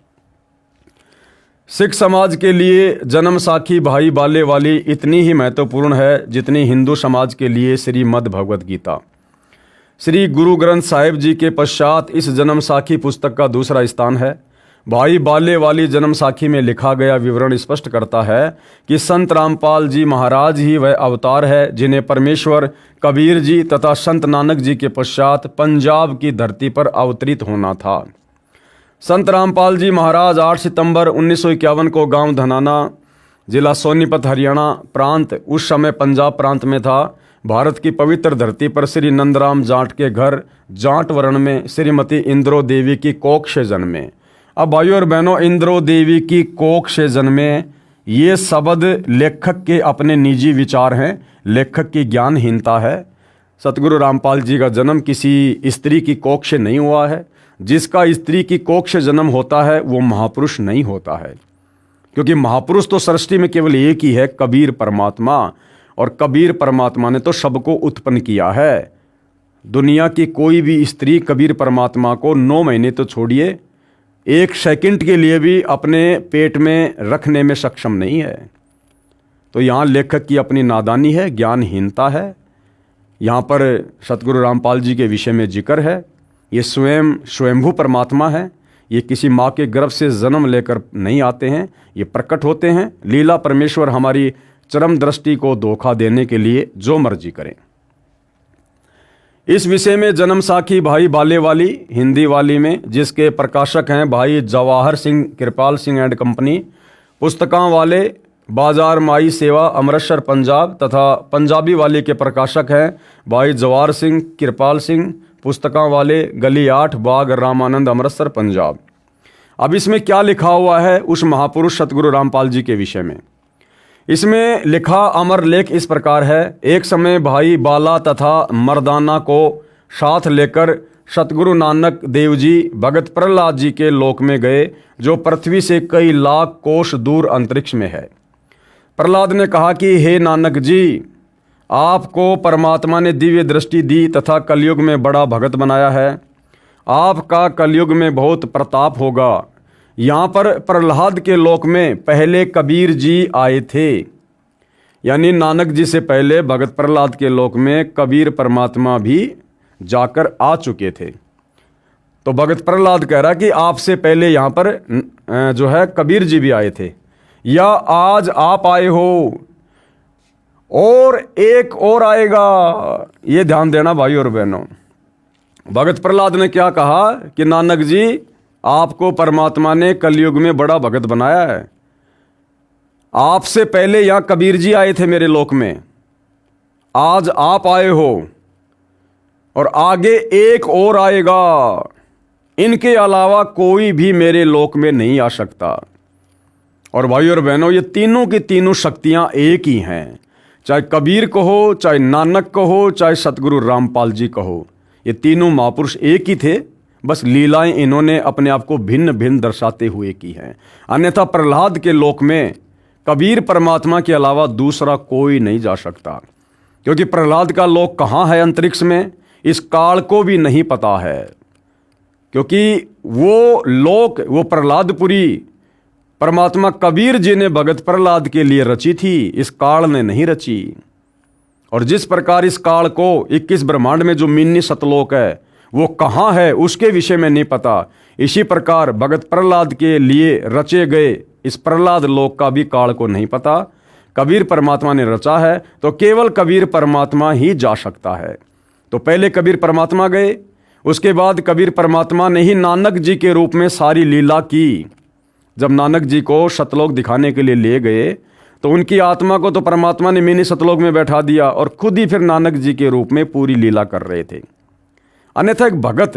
सिख समाज के लिए जन्म साखी भाई बाले वाली इतनी ही महत्वपूर्ण है जितनी हिंदू समाज के लिए श्रीमद् भगवद गीता। श्री गुरु ग्रंथ साहिब जी के पश्चात इस जन्म साखी पुस्तक का दूसरा स्थान है। भाई बाले वाली जन्म साखी में लिखा गया विवरण स्पष्ट करता है कि संत रामपाल जी महाराज ही वह अवतार है जिन्हें परमेश्वर कबीर जी तथा संत नानक जी के पश्चात पंजाब की धरती पर अवतरित होना था। संत रामपाल जी महाराज 8 सितंबर 1951 को गांव धनाना, जिला सोनीपत, हरियाणा प्रांत, उस समय पंजाब प्रांत में था, भारत की पवित्र धरती पर श्री नंदराम जाट के घर जाट वर्ण में श्रीमती इंद्रो देवी की कोख से जन्मे। अब भाइयों और बहनों, इंद्रो देवी की कोख से जन्मे, ये शब्द लेखक के अपने निजी विचार हैं, लेखक की ज्ञानहीनता है। सतगुरु रामपाल जी का जन्म किसी स्त्री की कोख से नहीं हुआ है। जिसका स्त्री की कोख से जन्म होता है वो महापुरुष नहीं होता है, क्योंकि महापुरुष तो सृष्टि में केवल एक ही है, कबीर परमात्मा। और कबीर परमात्मा ने तो सबको उत्पन्न किया है। दुनिया की कोई भी स्त्री कबीर परमात्मा को 9 महीने तो छोड़िए, 1 सेकंड के लिए भी अपने पेट में रखने में सक्षम नहीं है। तो यहाँ लेखक की अपनी नादानी है, ज्ञानहीनता है। यहाँ पर सतगुरु रामपाल जी के विषय में जिक्र है। ये स्वयं स्वयंभू परमात्मा है, ये किसी माँ के गर्भ से जन्म लेकर नहीं आते हैं, ये प्रकट होते हैं। लीला परमेश्वर हमारी चरम दृष्टि को धोखा देने के लिए जो मर्जी करें। इस विषय में जन्म साखी भाई बाले वाली हिंदी वाली में, जिसके प्रकाशक हैं भाई जवाहर सिंह कृपाल सिंह एंड कंपनी, पुस्तकां वाले बाजार माई सेवा अमृतसर पंजाब, तथा पंजाबी वाले के प्रकाशक हैं भाई जवाहर सिंह कृपाल सिंह, पुस्तकां वाले गली 8 बाग रामानंद अमृतसर पंजाब। अब इसमें क्या लिखा हुआ है उस महापुरुष सतगुरु रामपाल जी के विषय में? इसमें लिखा अमर लेख इस प्रकार है। एक समय भाई बाला तथा मर्दाना को साथ लेकर सतगुरु नानक देव जी भगत प्रहलाद जी के लोक में गए, जो पृथ्वी से कई लाख कोस दूर अंतरिक्ष में है। प्रहलाद ने कहा कि हे नानक जी, आपको परमात्मा ने दिव्य दृष्टि दी तथा कलयुग में बड़ा भगत बनाया है। आपका कलयुग में बहुत प्रताप होगा। यहाँ पर प्रहलाद के लोक में पहले कबीर जी आए थे, यानी नानक जी से पहले भगत प्रहलाद के लोक में कबीर परमात्मा भी जाकर आ चुके थे। तो भगत प्रहलाद कह रहा कि आपसे पहले यहाँ पर जो है कबीर जी भी आए थे, या आज आप आए हो और एक और आएगा। ये ध्यान देना भाई और बहनों। भगत प्रहलाद ने क्या कहा कि नानक जी, आपको परमात्मा ने कलयुग में बड़ा भगत बनाया है। आपसे पहले यहाँ कबीर जी आए थे मेरे लोक में, आज आप आए हो। और आगे एक और आएगा, इनके अलावा कोई भी मेरे लोक में नहीं आ सकता। और भाइयों और बहनों, ये तीनों की तीनों शक्तियां एक ही हैं। चाहे कबीर कहो, चाहे नानक कहो, चाहे सतगुरु रामपाल जी कहो, ये तीनों महापुरुष एक ही थे, बस लीलाएं इन्होंने अपने आप को भिन्न भिन्न दर्शाते हुए की हैं। अन्यथा प्रहलाद के लोक में कबीर परमात्मा के अलावा दूसरा कोई नहीं जा सकता, क्योंकि प्रहलाद का लोक कहाँ है अंतरिक्ष में, इस काल को भी नहीं पता है। क्योंकि वो लोक, वो प्रहलादपुरी परमात्मा कबीर जी ने भगत प्रहलाद के लिए रची थी, इस काल ने नहीं रची। और जिस प्रकार इस काल को 21 ब्रह्मांड में जो मिनी सतलोक है वो कहाँ है उसके विषय में नहीं पता, इसी प्रकार भगत प्रहलाद के लिए रचे गए इस प्रहलाद लोक का भी काल को नहीं पता। कबीर परमात्मा ने रचा है तो केवल कबीर परमात्मा ही जा सकता है। तो पहले कबीर परमात्मा गए, उसके बाद कबीर परमात्मा ने ही नानक जी के रूप में सारी लीला की। जब नानक जी को सतलोक दिखाने के लिए ले गए तो उनकी आत्मा को तो परमात्मा ने मिनी सतलोक में बैठा दिया और खुद ही फिर नानक जी के रूप में पूरी लीला कर रहे थे। अन्यथा एक भगत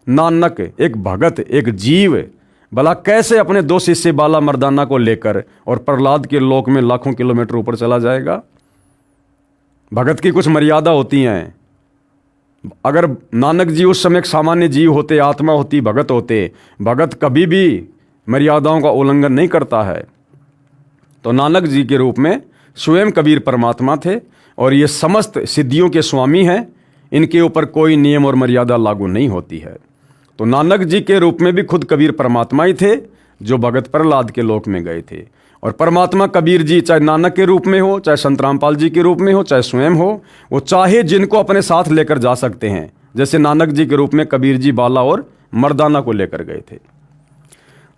नानक, एक भगत, एक जीव भला कैसे अपने 2 शिष्य बाला मर्दाना को लेकर और प्रहलाद के लोक में लाखों किलोमीटर ऊपर चला जाएगा। भगत की कुछ मर्यादा होती हैं। अगर नानक जी उस समय एक सामान्य जीव होते, आत्मा होती, भगत होते, भगत कभी भी मर्यादाओं का उल्लंघन नहीं करता है। तो नानक जी के रूप में स्वयं कबीर परमात्मा थे और ये समस्त सिद्धियों के स्वामी हैं, इनके ऊपर कोई नियम और मर्यादा लागू नहीं होती है। तो नानक जी के रूप में भी खुद कबीर परमात्मा ही थे जो भगत प्रहलाद के लोक में गए थे। और परमात्मा कबीर जी चाहे नानक के रूप में हो, चाहे संत रामपाल जी के रूप में हो, चाहे स्वयं हो, वो चाहे जिनको अपने साथ लेकर जा सकते हैं। जैसे नानक जी के रूप में कबीर जी बाला और मर्दाना को लेकर गए थे।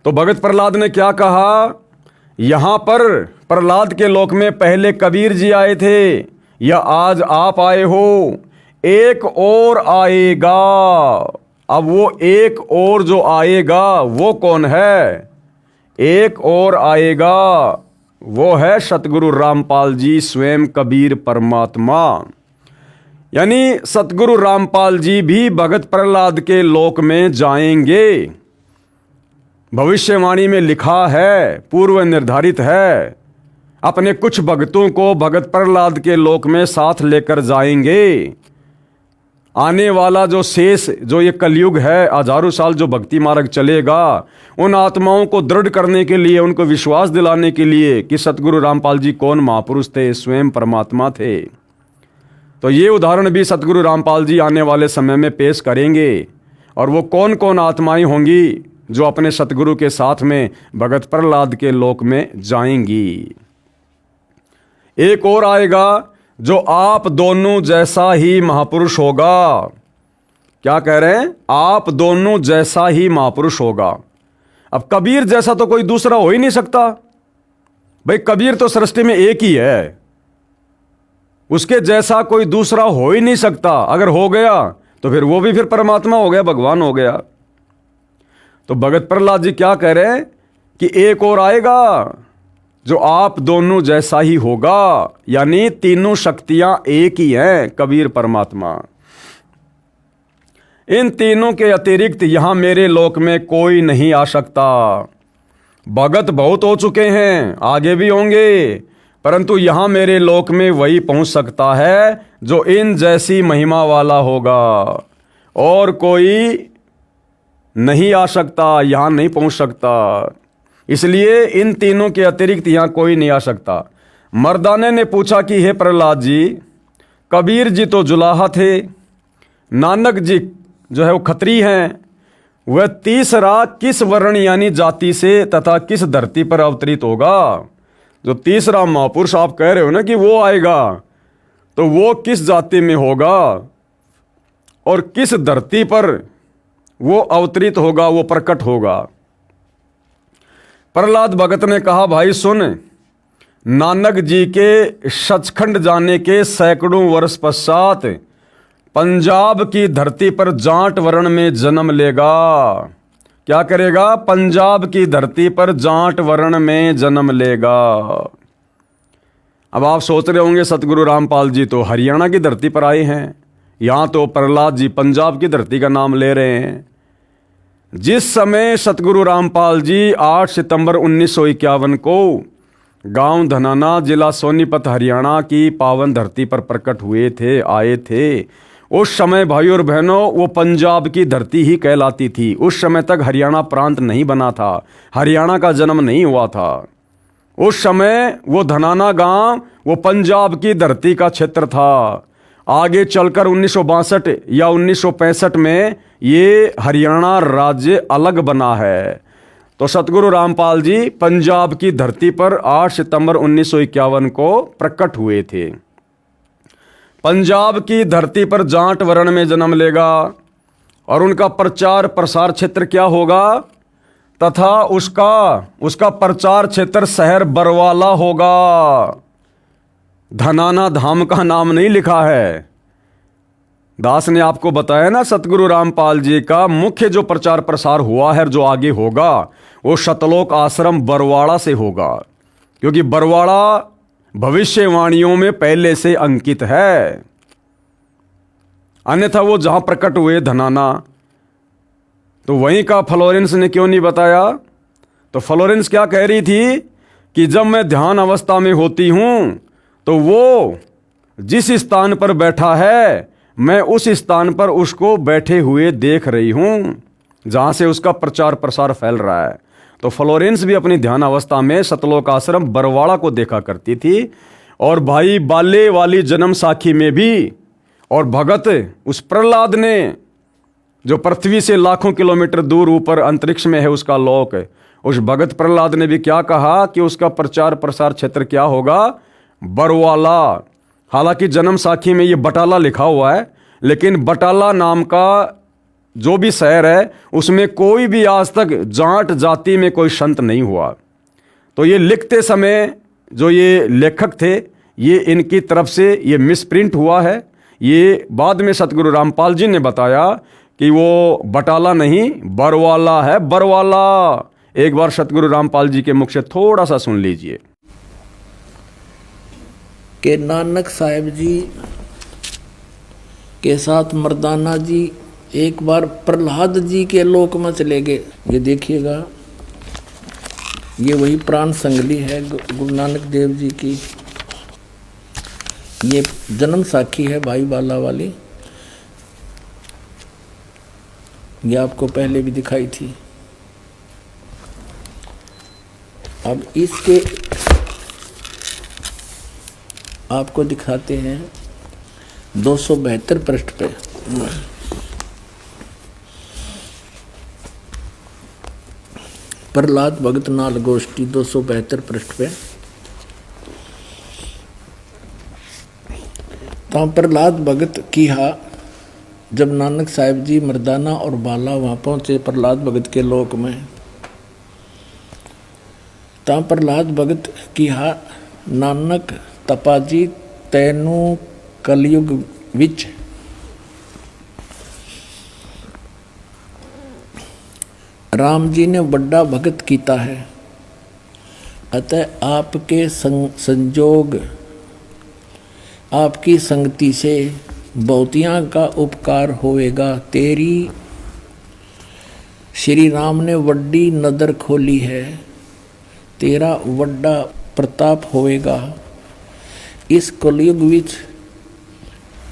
तो भगत प्रहलाद ने क्या कहा, यहां पर प्रहलाद के लोक में पहले कबीर जी आए थे या आज आप आए हो, एक और आएगा। अब वो एक और जो आएगा वो कौन है? एक और आएगा वो है सतगुरु रामपाल जी स्वयं कबीर परमात्मा। यानी सतगुरु रामपाल जी भी भगत प्रहलाद के लोक में जाएंगे। भविष्यवाणी में लिखा है, पूर्व निर्धारित है, अपने कुछ भक्तों को भगत प्रहलाद के लोक में साथ लेकर जाएंगे। आने वाला जो शेष, जो ये कलयुग है, हजारों साल जो भक्ति मार्ग चलेगा, उन आत्माओं को दृढ़ करने के लिए, उनको विश्वास दिलाने के लिए कि सतगुरु रामपाल जी कौन महापुरुष थे, स्वयं परमात्मा थे। तो ये उदाहरण भी सतगुरु रामपाल जी आने वाले समय में पेश करेंगे। और वो कौन कौन आत्माएं होंगी जो अपने सतगुरु के साथ में भगत प्रहलाद के लोक में जाएंगी। एक और आएगा जो आप दोनों जैसा ही महापुरुष होगा। क्या कह रहे हैं? आप दोनों जैसा ही महापुरुष होगा। अब कबीर जैसा तो कोई दूसरा हो ही नहीं सकता भाई, कबीर तो सृष्टि में एक ही है, उसके जैसा कोई दूसरा हो ही नहीं सकता। अगर हो गया तो फिर वो भी फिर परमात्मा हो गया, भगवान हो गया। तो भगत प्रहलाद जी क्या कह रहे हैं कि एक और आएगा जो आप दोनों जैसा ही होगा, यानी तीनों शक्तियां एक ही हैं, कबीर परमात्मा। इन तीनों के अतिरिक्त यहां मेरे लोक में कोई नहीं आ सकता। भगत बहुत हो चुके हैं, आगे भी होंगे, परंतु यहां मेरे लोक में वही पहुंच सकता है जो इन जैसी महिमा वाला होगा। और कोई नहीं आ सकता, यहां नहीं पहुंच सकता। इसलिए इन तीनों के अतिरिक्त यहां कोई नहीं आ सकता। मर्दाने ने पूछा कि हे प्रहलाद जी, कबीर जी तो जुलाहा थे, नानक जी जो है वो खत्री हैं, वह तीसरा किस वर्ण यानी जाति से तथा किस धरती पर अवतरित होगा? जो तीसरा महापुरुष आप कह रहे हो ना कि वो आएगा, तो वो किस जाति में होगा और किस धरती पर वो अवतरित होगा, वो प्रकट होगा? प्रहलाद भगत ने कहा, भाई सुन, नानक जी के सचखंड जाने के सैकड़ों वर्ष पश्चात पंजाब की धरती पर जाट वर्ण में जन्म लेगा। क्या करेगा? पंजाब की धरती पर जाट वर्ण में जन्म लेगा। अब आप सोच रहे होंगे सतगुरु रामपाल जी तो हरियाणा की धरती पर आए हैं, यहाँ तो प्रहलाद जी पंजाब की धरती का नाम ले रहे हैं। जिस समय सतगुरु रामपाल जी 8 सितंबर 1951 को गांव धनाना, जिला सोनीपत, हरियाणा की पावन धरती पर प्रकट हुए थे, आए थे, उस समय भाई और बहनों वो पंजाब की धरती ही कहलाती थी। उस समय तक हरियाणा प्रांत नहीं बना था, हरियाणा का जन्म नहीं हुआ था। उस समय वो धनाना गांव वो पंजाब की धरती का क्षेत्र था। आगे चलकर 1962 या 1965 में ये हरियाणा राज्य अलग बना है। तो सतगुरु रामपाल जी पंजाब की धरती पर 8 सितंबर 1951 को प्रकट हुए थे। पंजाब की धरती पर जाट वर्ण में जन्म लेगा और उनका प्रचार प्रसार क्षेत्र क्या होगा, तथा उसका प्रचार क्षेत्र शहर बरवाला होगा। धनाना धाम का नाम नहीं लिखा है। दास ने आपको बताया ना, सतगुरु रामपाल जी का मुख्य जो प्रचार प्रसार हुआ है, जो आगे होगा, वो सतलोक आश्रम बरवाड़ा से होगा, क्योंकि बरवाड़ा भविष्यवाणियों में पहले से अंकित है। अन्यथा वो जहां प्रकट हुए धनाना, तो वहीं का फ्लोरेंस ने क्यों नहीं बताया? तो फ्लोरेंस क्या कह रही थी कि जब मैं ध्यान अवस्था में होती हूं तो वो जिस स्थान पर बैठा है, मैं उस स्थान पर उसको बैठे हुए देख रही हूं, जहां से उसका प्रचार प्रसार फैल रहा है। तो फ्लोरेंस भी अपनी ध्यान अवस्था में सतलोक आश्रम बरवाड़ा को देखा करती थी। और भाई बाले वाली जन्म साखी में भी, और भगत उस प्रहलाद ने, जो पृथ्वी से लाखों किलोमीटर दूर ऊपर अंतरिक्ष में है उसका लोक, उस भगत प्रहलाद ने भी क्या कहा कि उसका प्रचार प्रसार क्षेत्र क्या होगा? बरवाला। हालांकि जन्म साखी में ये बटाला लिखा हुआ है, लेकिन बटाला नाम का जो भी शहर है उसमें कोई भी आज तक जाट जाति में कोई संत नहीं हुआ। तो ये लिखते समय जो ये लेखक थे, ये इनकी तरफ से ये मिसप्रिंट हुआ है। ये बाद में सतगुरु रामपाल जी ने बताया कि वो बटाला नहीं बरवाला है, बरवाला। एक बार सतगुरु रामपाल जी के मुख से थोड़ा सा सुन लीजिए। के नानक साहिब जी के साथ मर्दाना जी एक बार प्रहलाद जी के लोक में चले गए। ये देखिएगा, ये वही प्राण संगली है गुरु नानक देव जी की। ये जन्म साखी है भाई बाला वाली, ये आपको पहले भी दिखाई थी। अब इसके आपको दिखाते हैं 272 पृष्ठ पे। प्रहलाद भगत नाल गोष्ठी 272 पृष्ठ पे। तो प्रहलाद भगत की हा, जब नानक साहिब जी मर्दाना और बाला वहाँ पहुँचे प्रहलाद भगत के लोक में, तो प्रहलाद भगत की हा, नानक तपाजी तैनू कलयुग विच राम जी ने बड़ा भगत कीता है, अतः आपके संजोग आपकी संगति से बहुतियाँ का उपकार होएगा। तेरी श्री राम ने वड्डी नदर खोली है, तेरा वड्डा प्रताप होएगा। इस कलयुग विच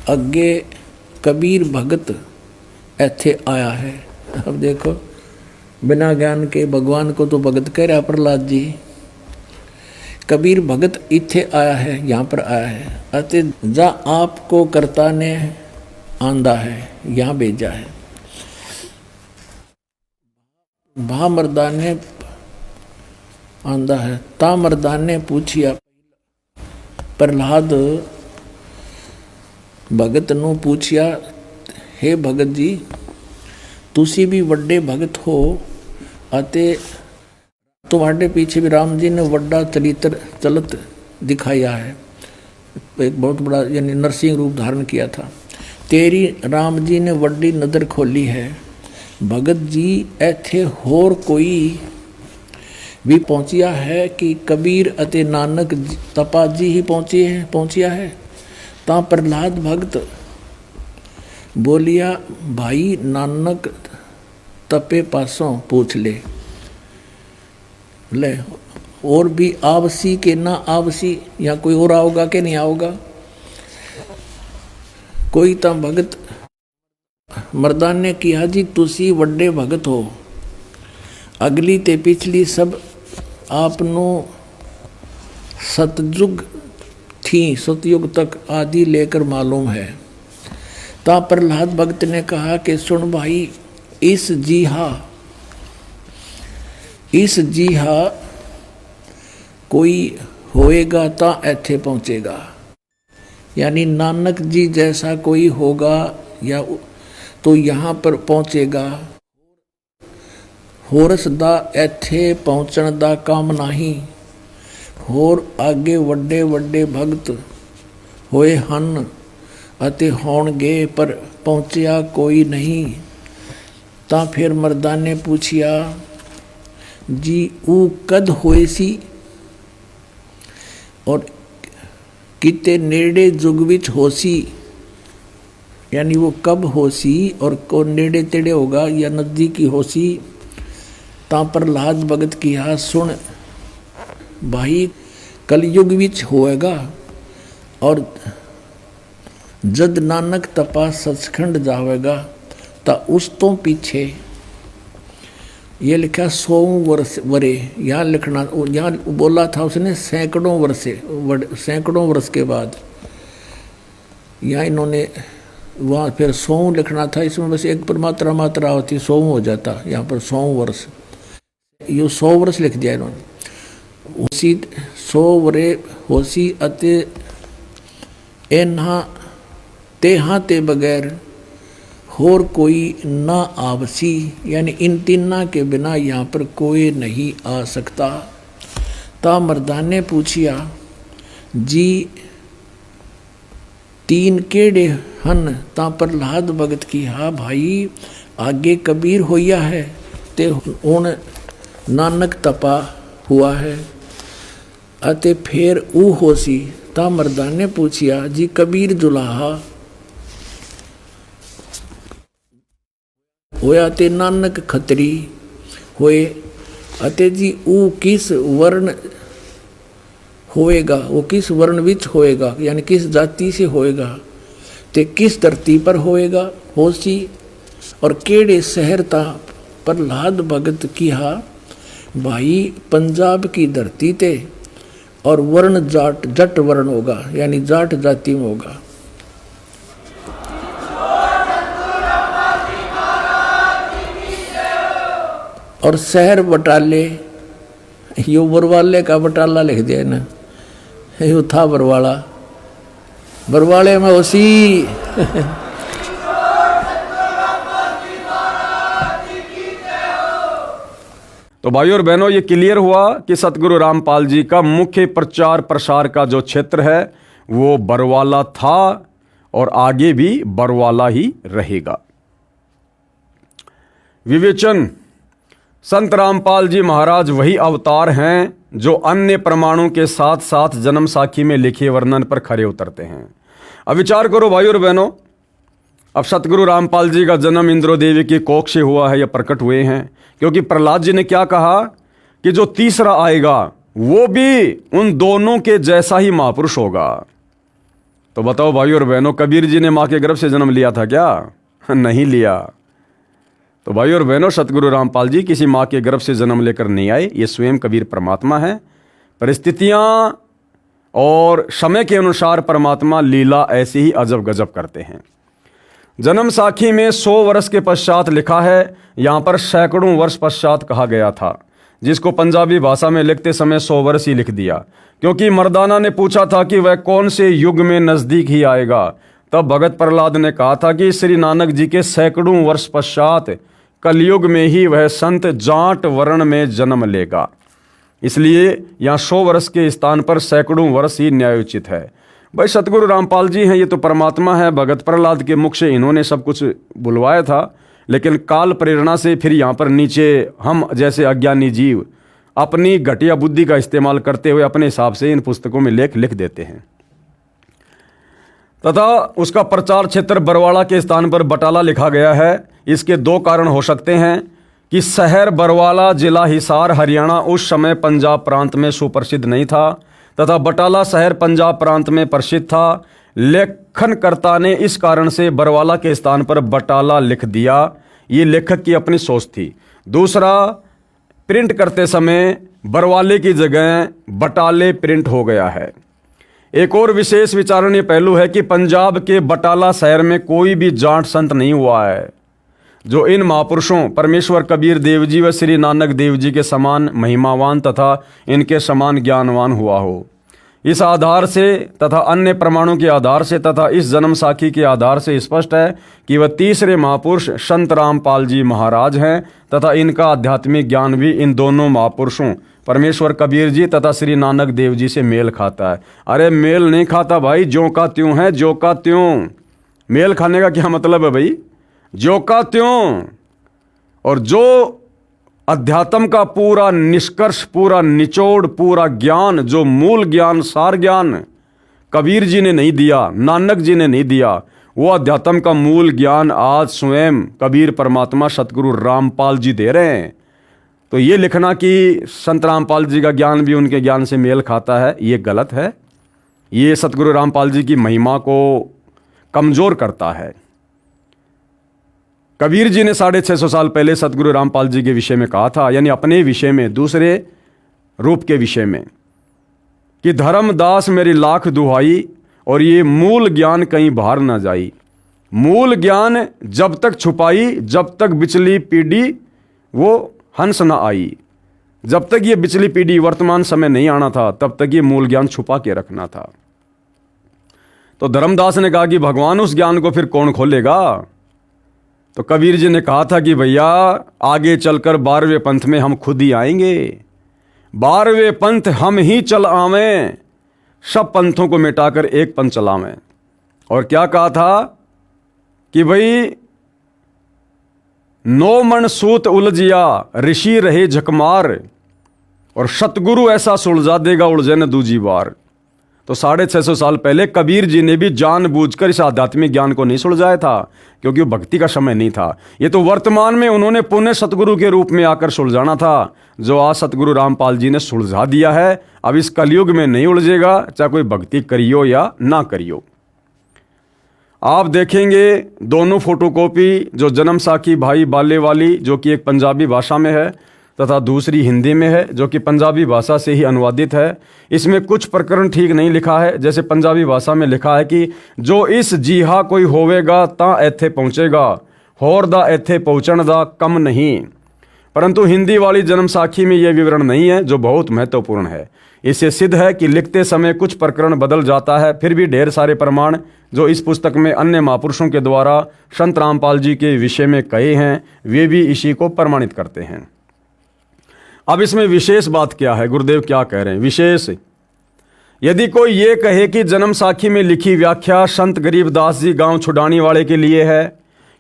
अगे कबीर भगत ऐथे आया है। अब देखो, बिना ज्ञान के भगवान को तो भगत कह रहा प्रहलाद जी। कबीर भगत इथे आया है, यहाँ पर आया है, अते जा आपको कर्ता ने आंदा है, यहाँ भेजा है। भा मर्दाने आंदा है, ता मर्दाने पूछिया। प्रहलाद भगत नू पूछिया, हे भगत जी, तुसी भी वड्डे भगत हो, अते तुम्हारे पीछे भी राम जी ने वड्डा चरित्र चलत दिखाया है, एक बहुत बड़ा यानी नरसिंह रूप धारण किया था। तेरी राम जी ने वड्डी नदर खोली है। भगत जी ऐथे होर कोई भी पहुंचिया है कि कबीर अते नानक तपा जी ही पहुंचिया है। ता प्रहलाद भगत बोलिया भाई नानक तपे पासों पूछ ले और भी आवसी के ना आवसी, या कोई और आओगा कि नहीं आओगा। कोई तो भगत मर्दान ने किया जी तुसी वड्डे भगत हो, अगली ते पिछली सब आपनो सतयुग थी, सतयुग तक आदि लेकर मालूम है। ता प्रहलाद भगत ने कहा कि सुन भाई, इस जी हा कोई होएगा ता ऐथे पहुंचेगा, यानी नानक जी जैसा कोई होगा या तो यहाँ पर पहुंचेगा। होरस दा ऐथे पहुंचण दा काम नहीं, होर आगे वड्डे वड्डे भगत होए हन अते होणगे, पर पहुंचिया कोई नहीं। ता फिर मर्दान ने पूछिया जी ऊ कद होए सी, और किते नेड़े जुग विच होसी, यानी वो कब होसी और को नेड़े तेड़े होगा या नजदीकी होसी। ता प्रहलाद भगत किया सुन भाई, कलयुग विच होएगा, और जद नानक तपा सचखंड जावेगा ता उस तो पीछे ये लिखा 100 वर्ष वरे, यहाँ लिखना, यहाँ बोला था उसने सैकड़ों वर्ष के बाद, यहाँ इन्होंने वहाँ फिर 100 लिखना था, इसमें बस एक पर मात्रा होती 100 हो जाता, यहाँ पर 100 वर्ष, ये 100 वर्ष लिख दिया इन्होंने। उसी 100 वरे होसी अते एन्हा तेहा ते बगैर होर कोई ना आवसी, यानी इन तीना के बिना यहाँ पर कोई नहीं आ सकता। ता मर्दान ने पूछिया जी तीन केड़े हन। ता प्रहलाद भगत की हा भाई, आगे कबीर होया है ते हुण नानक तपा हुआ है, अते फिर ऊ होसी। ता मर्दान ने पूछिया जी कबीर जुलाहा होया ते नानक खतरी होए, अते जी ऊ किस वर्ण होएगा, वो किस वर्ण विच होएगा, यानी किस जाति से होएगा, ते किस धरती पर होएगा होसी, और केड़े शहर ता। प्रहलाद भगत किहा भाई पंजाब की धरती ते, और वर्ण जट वर्ण होगा, यानी जाट जाति में होगा। और शहर बटाले, यो बरवाले का बटाला लिख दिया ना, यो था बरवाला, बरवाले में उसी तो भाइयों और बहनों, ये क्लियर हुआ कि सतगुरु रामपाल जी का मुख्य प्रचार प्रसार का जो क्षेत्र है वो बरवाला था और आगे भी बरवाला ही रहेगा। विवेचन, संत रामपाल जी महाराज वही अवतार हैं जो अन्य प्रमाणों के साथ साथ जन्म साखी में लिखे वर्णन पर खरे उतरते हैं। अब विचार करो भाइयों और बहनों, अब सतगुरु रामपाल जी का जन्म इंद्रो देवी की कोख से हुआ है या प्रकट हुए हैं, क्योंकि प्रहलाद जी ने क्या कहा कि जो तीसरा आएगा वो भी उन दोनों के जैसा ही महापुरुष होगा। तो बताओ भाइयों और बहनों, कबीर जी ने मां के गर्भ से जन्म लिया था क्या? नहीं लिया। तो भाइयों और बहनों, सतगुरु रामपाल जी किसी मां के गर्भ से जन्म लेकर नहीं आए, ये स्वयं कबीर परमात्मा है। परिस्थितियां और समय के अनुसार परमात्मा लीला ऐसी ही अजब गजब करते हैं। जन्म साखी में 100 वर्ष के पश्चात लिखा है, यहाँ पर सैकड़ों वर्ष पश्चात कहा गया था, जिसको पंजाबी भाषा में लिखते समय 100 वर्ष ही लिख दिया, क्योंकि मर्दाना ने पूछा था कि वह कौन से युग में नजदीक ही आएगा। तब भगत प्रहलाद ने कहा था कि श्री नानक जी के सैकड़ों वर्ष पश्चात कलयुग में ही वह संत जाट वर्ण में जन्म लेगा। इसलिए यहाँ 100 वर्ष के स्थान पर सैकड़ों वर्ष ही न्यायोचित है। भाई सतगुरु रामपाल जी हैं, ये तो परमात्मा है। भगत प्रहलाद के मुख से इन्होंने सब कुछ बुलवाया था, लेकिन काल प्रेरणा से फिर यहाँ पर नीचे हम जैसे अज्ञानी जीव अपनी घटिया बुद्धि का इस्तेमाल करते हुए अपने हिसाब से इन पुस्तकों में लेख लिख देते हैं। तथा उसका प्रचार क्षेत्र बरवाड़ा के स्थान पर बटाला लिखा गया है। इसके दो कारण हो सकते हैं कि शहर बरवाला जिला हिसार हरियाणा उस समय पंजाब प्रांत में सुप्रसिद्ध नहीं था तथा बटाला शहर पंजाब प्रांत में प्रसिद्ध था। लेखनकर्ता ने इस कारण से बरवाला के स्थान पर बटाला लिख दिया। ये लेखक की अपनी सोच थी। दूसरा, प्रिंट करते समय बरवाले की जगह बटाले प्रिंट हो गया है। एक और विशेष विचारणीय पहलू है कि पंजाब के बटाला शहर में कोई भी जाट संत नहीं हुआ है जो इन महापुरुषों परमेश्वर कबीर देव जी व श्री नानक देव जी के समान महिमावान तथा इनके समान ज्ञानवान हुआ हो। इस आधार से तथा अन्य प्रमाणों के आधार से तथा इस जन्म साखी के आधार से स्पष्ट है कि वह तीसरे महापुरुष संत रामपाल जी महाराज हैं तथा इनका आध्यात्मिक ज्ञान भी इन दोनों महापुरुषों परमेश्वर कबीर जी तथा श्री नानक देव जी से मेल खाता है। अरे मेल नहीं खाता भाई, ज्यों का त्यों है, ज्यों का त्यों। मेल खाने का क्या मतलब है भाई? ज्यों का त्यों। और जो अध्यात्म का पूरा निष्कर्ष, पूरा निचोड़, पूरा ज्ञान, जो मूल ज्ञान, सार ज्ञान कबीर जी ने नहीं दिया, नानक जी ने नहीं दिया, वो अध्यात्म का मूल ज्ञान आज स्वयं कबीर परमात्मा सतगुरु रामपाल जी दे रहे हैं। तो ये लिखना कि संत रामपाल जी का ज्ञान भी उनके ज्ञान से मेल खाता है, ये गलत है। ये सतगुरु रामपाल जी की महिमा को कमजोर करता है। कबीर जी ने 650 साल पहले सतगुरु रामपाल जी के विषय में कहा था, यानी अपने विषय में, दूसरे रूप के विषय में, कि धर्मदास मेरी लाख दुहाई और ये मूल ज्ञान कहीं बाहर ना जाई। मूल ज्ञान जब तक छुपाई, जब तक बिचली पीढ़ी वो हंस ना आई। जब तक ये बिचली पीढ़ी वर्तमान समय नहीं आना था, तब तक ये मूल ज्ञान छुपा के रखना था। तो धर्मदास ने कहा कि भगवान उस ज्ञान को फिर कौन खोलेगा? तो कबीर जी ने कहा था कि भैया आगे चलकर 12वें पंथ में हम खुद ही आएंगे। 12वें पंथ हम ही चल आवें, सब पंथों को मिटाकर एक पंथ चलावें। और क्या कहा था कि भाई 9 मन सूत उलझिया ऋषि रहे झकमार और सतगुरु ऐसा सुलझा देगा उलझे न दूजी बार। तो 650 साल पहले कबीर जी ने भी जानबूझकर इस आध्यात्मिक ज्ञान को नहीं सुलझाया था, क्योंकि वो भक्ति का समय नहीं था। ये तो वर्तमान में उन्होंने पुण्य सतगुरु के रूप में आकर सुलझाना था, जो आज सतगुरु रामपाल जी ने सुलझा दिया है। अब इस कलयुग में नहीं उलझेगा, चाहे कोई भक्ति करियो या ना करियो। आप देखेंगे दोनों फोटोकॉपी, जो जन्म साखी भाई बाले वाली, जो कि एक पंजाबी भाषा में है, तथा दूसरी हिंदी में है, जो कि पंजाबी भाषा से ही अनुवादित है। इसमें कुछ प्रकरण ठीक नहीं लिखा है। जैसे पंजाबी भाषा में लिखा है कि जो इस जीहा कोई होवेगा ता एथे पहुँचेगा, होर दा एथे पहुँचण दा कम नहीं। परंतु हिंदी वाली जन्म साखी में यह विवरण नहीं है, जो बहुत महत्वपूर्ण है। इससे सिद्ध है कि लिखते समय कुछ प्रकरण बदल जाता है, फिर भी ढेर सारे प्रमाण जो इस पुस्तक में अन्य महापुरुषों के द्वारा संत रामपाल जी के विषय में कहे हैं, वे भी इसी को प्रमाणित करते हैं। अब इसमें विशेष बात क्या है? गुरुदेव क्या कह रहे हैं? विशेष, यदि कोई ये कहे कि जन्म साखी में लिखी व्याख्या संत गरीबदास जी गांव छुडानी वाले के लिए है,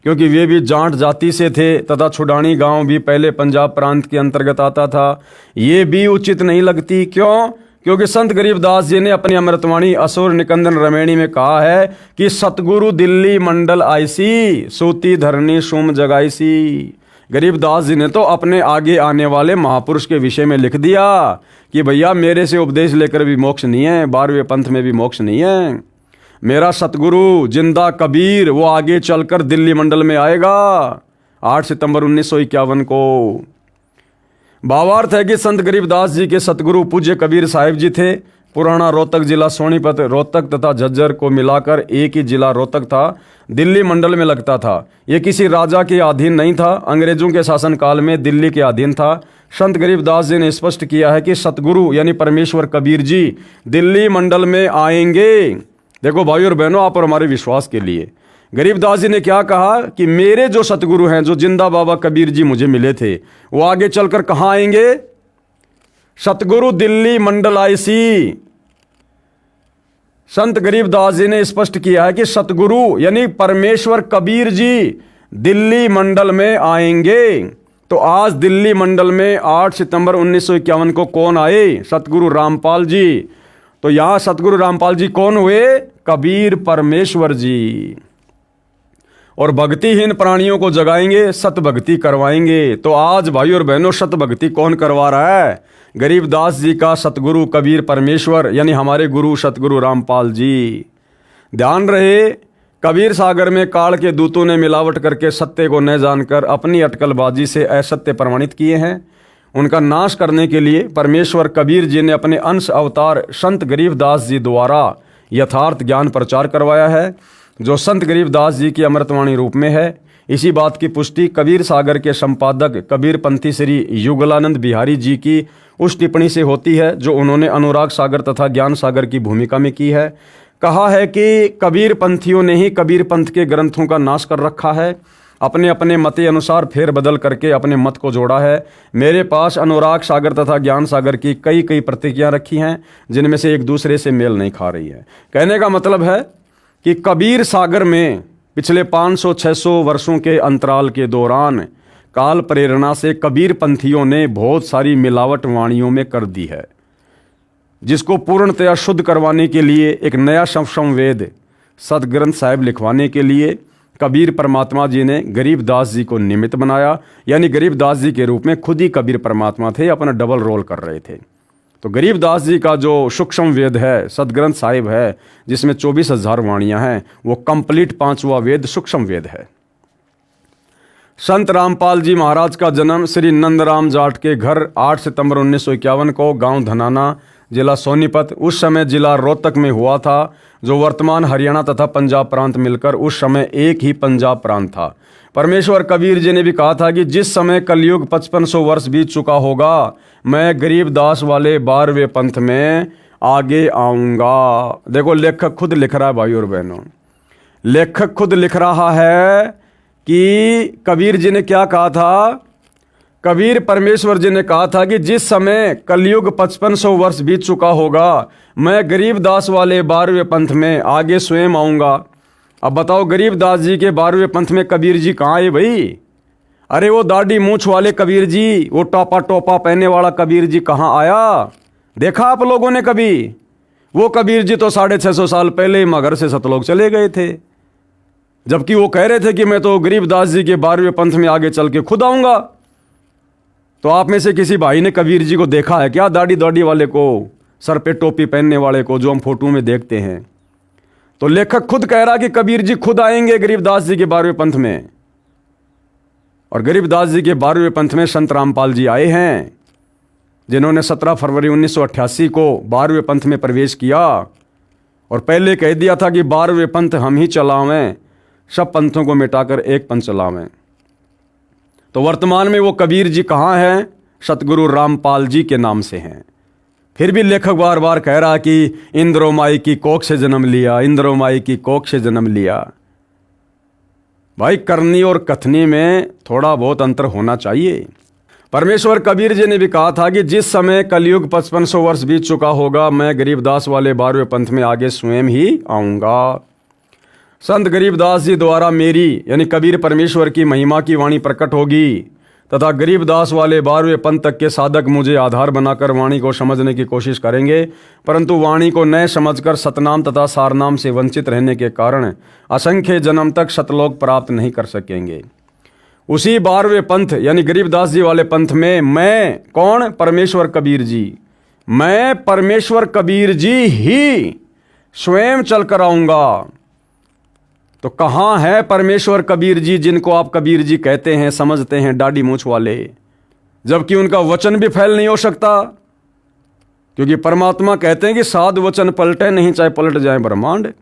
क्योंकि वे भी जाट जाति से थे तथा छुडानी गांव भी पहले पंजाब प्रांत के अंतर्गत आता था, ये भी उचित नहीं लगती। क्यों? क्योंकि संत गरीबदास जी ने अपनी अमृतवाणी असुर निकंदन रमैणी में कहा है कि सतगुरु दिल्ली मंडल आईसी, सूती धरनी सुम जगाईसी। गरीबदास जी ने तो अपने आगे आने वाले महापुरुष के विषय में लिख दिया कि भैया मेरे से उपदेश लेकर भी मोक्ष नहीं है, 12वें पंथ में भी मोक्ष नहीं है। मेरा सतगुरु जिंदा कबीर वो आगे चलकर दिल्ली मंडल में आएगा 8 सितंबर 1951 को। भावार्थ है कि संत गरीबदास जी के सतगुरु पूज्य कबीर साहिब जी थे। पुराना रोहतक जिला सोनीपत, रोहतक तथा झज्जर को मिलाकर एक ही जिला रोहतक था, दिल्ली मंडल में लगता था। ये किसी राजा के अधीन नहीं था, अंग्रेजों के शासनकाल में दिल्ली के अधीन था। संत गरीबदास जी ने स्पष्ट किया है कि सतगुरु यानी परमेश्वर कबीर जी दिल्ली मंडल में आएंगे। देखो भाई और बहनों, आप और हमारे विश्वास के लिए गरीबदास जी ने क्या कहा कि मेरे जो सतगुरु हैं, जो जिंदा बाबा कबीर जी मुझे मिले थे, वो आगे चलकर कहाँ आएंगे? सतगुरु दिल्ली मंडल आईसी। संत गरीबदास जी ने स्पष्ट किया है कि सतगुरु यानी परमेश्वर कबीर जी दिल्ली मंडल में आएंगे। तो आज दिल्ली मंडल में 8 सितंबर 1951 को कौन आए? सतगुरु रामपाल जी। तो यहाँ सतगुरु रामपाल जी कौन हुए? कबीर परमेश्वर जी। और भक्तिहीन प्राणियों को जगाएंगे, सत भक्ति करवाएंगे। तो आज भाई और बहनों, सत भक्ति कौन करवा रहा है? गरीबदास जी का सतगुरु कबीर परमेश्वर, यानी हमारे गुरु सतगुरु रामपाल जी। ध्यान रहे, कबीर सागर में काल के दूतों ने मिलावट करके सत्य को न जानकर अपनी अटकलबाजी से असत्य प्रमाणित किए हैं। उनका नाश करने के लिए परमेश्वर कबीर जी ने अपने अंश अवतार संत गरीबदास जी द्वारा यथार्थ ज्ञान प्रचार करवाया है, जो संत गरीबदास जी की अमृतवाणी रूप में है। इसी बात की पुष्टि कबीर सागर के संपादक कबीर पंथी श्री युगलानंद बिहारी जी की उस टिप्पणी से होती है जो उन्होंने अनुराग सागर तथा ज्ञान सागर की भूमिका में की है। कहा है कि कबीर पंथियों ने ही कबीर पंथ के ग्रंथों का नाश कर रखा है, अपने अपने मते अनुसार फेर बदल करके अपने मत को जोड़ा है। मेरे पास अनुराग सागर तथा ज्ञान सागर की कई प्रतिक्रियाएं रखी हैं, जिनमें से एक दूसरे से मेल नहीं खा रही है। कहने का मतलब है कि कबीर सागर में पिछले 500-600 वर्षों के अंतराल के दौरान काल प्रेरणा से कबीर पंथियों ने बहुत सारी मिलावट वाणियों में कर दी है, जिसको पूर्णतया शुद्ध करवाने के लिए एक नया संवेद सदग्रंथ साहिब लिखवाने के लिए कबीर परमात्मा जी ने गरीबदास जी को निमित्त बनाया। यानी गरीबदास जी के रूप में खुद ही कबीर परमात्मा थे, अपना डबल रोल कर रहे थे। तो गरीबदास जी का जो सूक्ष्म वेद है, सदग्रंथ साहिब है, जिसमें 24,000 वाणियां हैं, वो कंप्लीट 5वां वेद सूक्ष्म वेद है। संत रामपाल जी महाराज का जन्म श्री नंदराम जाट के घर 8 सितंबर 1951 को गांव धनाना, जिला सोनीपत, उस समय जिला रोहतक में हुआ था, जो वर्तमान हरियाणा तथा पंजाब प्रांत मिलकर उस समय एक ही पंजाब प्रांत था। परमेश्वर कबीर जी ने भी कहा था कि जिस समय कलयुग 5500 वर्ष बीत चुका होगा, मैं गरीबदास वाले 12वें पंथ में आगे आऊंगा। देखो, लेखक खुद लिख रहा है भाई और बहनों, लेखक खुद लिख रहा है कि कबीर जी ने क्या कहा था। कबीर परमेश्वर जी ने कहा था कि जिस समय कलयुग 5500 वर्ष बीत चुका होगा, मैं गरीबदास वाले 12वें पंथ में आगे स्वयं आऊंगा। अब बताओ, गरीबदास जी के 12वें पंथ में कबीर जी कहाँ है भाई? अरे वो दाढ़ी मूछ वाले कबीर जी, वो टोपा टोपा पहनने वाला कबीर जी कहाँ आया? देखा आप लोगों ने कभी? वो कबीर जी तो 650 साल पहले ही मगर से सतलोक चले गए थे, जबकि वो कह रहे थे कि मैं तो गरीबदास जी के 12वें पंथ में आगे चल के खुद आऊंगा। तो आप में से किसी भाई ने कबीर जी को देखा है क्या? दाढ़ी वाले को, सर पे टोपी पहनने वाले को, जो हम फोटो में देखते हैं। तो लेखक खुद कह रहा कि कबीर जी खुद आएंगे गरीबदास जी के 12वें पंथ में। और गरीबदास जी के 12वें पंथ में संत रामपाल जी आए हैं, जिन्होंने 17 फरवरी 1988 को 12वें पंथ में प्रवेश किया और पहले कह दिया था कि 12वें पंथ हम ही चलावें, सब पंथों को मिटाकर एक पंथ चलावें। तो वर्तमान में वो कबीर जी कहाँ हैं? सतगुरु रामपाल जी के नाम से हैं। फिर भी लेखक बार बार कह रहा कि इंद्रोमाई की कोख से जन्म लिया, इंद्रोमाई की कोख से जन्म लिया। भाई, करनी और कथनी में थोड़ा बहुत अंतर होना चाहिए। परमेश्वर कबीर जी ने भी कहा था कि जिस समय कलयुग 5500 वर्ष बीत चुका होगा, मैं गरीबदास वाले 12वें पंथ में आगे स्वयं ही आऊंगा। संत गरीबदास जी द्वारा मेरी यानी कबीर परमेश्वर की महिमा की वाणी प्रकट होगी तथा गरीबदास वाले 12वें पंथ तक के साधक मुझे आधार बनाकर वाणी को समझने की कोशिश करेंगे, परंतु वाणी को न समझकर सतनाम तथा सारनाम से वंचित रहने के कारण असंख्य जन्म तक सतलोक प्राप्त नहीं कर सकेंगे। उसी 12वें पंथ यानी गरीबदास जी वाले पंथ में मैं कौन? परमेश्वर कबीर जी। मैं परमेश्वर कबीर जी ही स्वयं चल कर आऊंगा। तो कहाँ है परमेश्वर कबीर जी, जिनको आप कबीर जी कहते हैं, समझते हैं, दाढ़ी मूछ वाले, जबकि उनका वचन भी फैल नहीं हो सकता? क्योंकि परमात्मा कहते हैं कि साध वचन पलटे नहीं, चाहे पलट जाए ब्रह्मांड।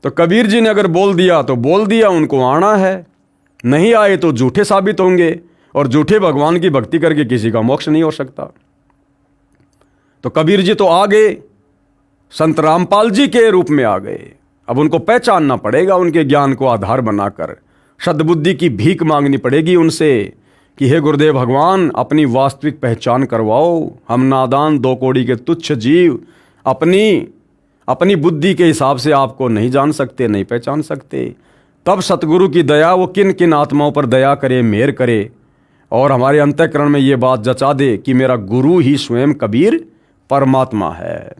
तो कबीर जी ने अगर बोल दिया तो बोल दिया, उनको आना है, नहीं आए तो झूठे साबित होंगे, और झूठे भगवान की भक्ति करके किसी का मोक्ष नहीं हो सकता। तो कबीर जी तो आ गए, संत रामपाल जी के रूप में आ गए। अब उनको पहचानना पड़ेगा, उनके ज्ञान को आधार बनाकर सद्बुद्धि की भीख मांगनी पड़ेगी उनसे कि हे गुरुदेव भगवान, अपनी वास्तविक पहचान करवाओ। हम नादान 2 कौड़ी के तुच्छ जीव अपनी बुद्धि के हिसाब से आपको नहीं जान सकते, नहीं पहचान सकते। तब सतगुरु की दया वो किन किन आत्माओं पर दया करे, मेहर करे और हमारे अंतःकरण में ये बात जचा दे कि मेरा गुरु ही स्वयं कबीर परमात्मा है।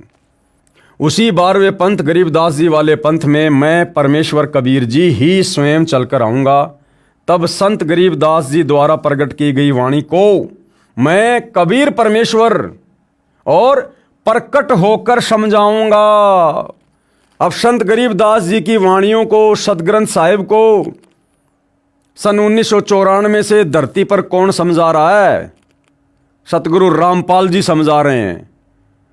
उसी 12वें पंथ गरीबदास जी वाले पंथ में मैं परमेश्वर कबीर जी ही स्वयं चलकर आऊँगा। तब संत गरीबदास जी द्वारा प्रकट की गई वाणी को मैं कबीर परमेश्वर और प्रकट होकर समझाऊंगा। अब संत गरीबदास जी की वाणियों को, सतग्रंथ साहिब को सन 1994 से धरती पर कौन समझा रहा है? सतगुरु रामपाल जी समझा रहे हैं।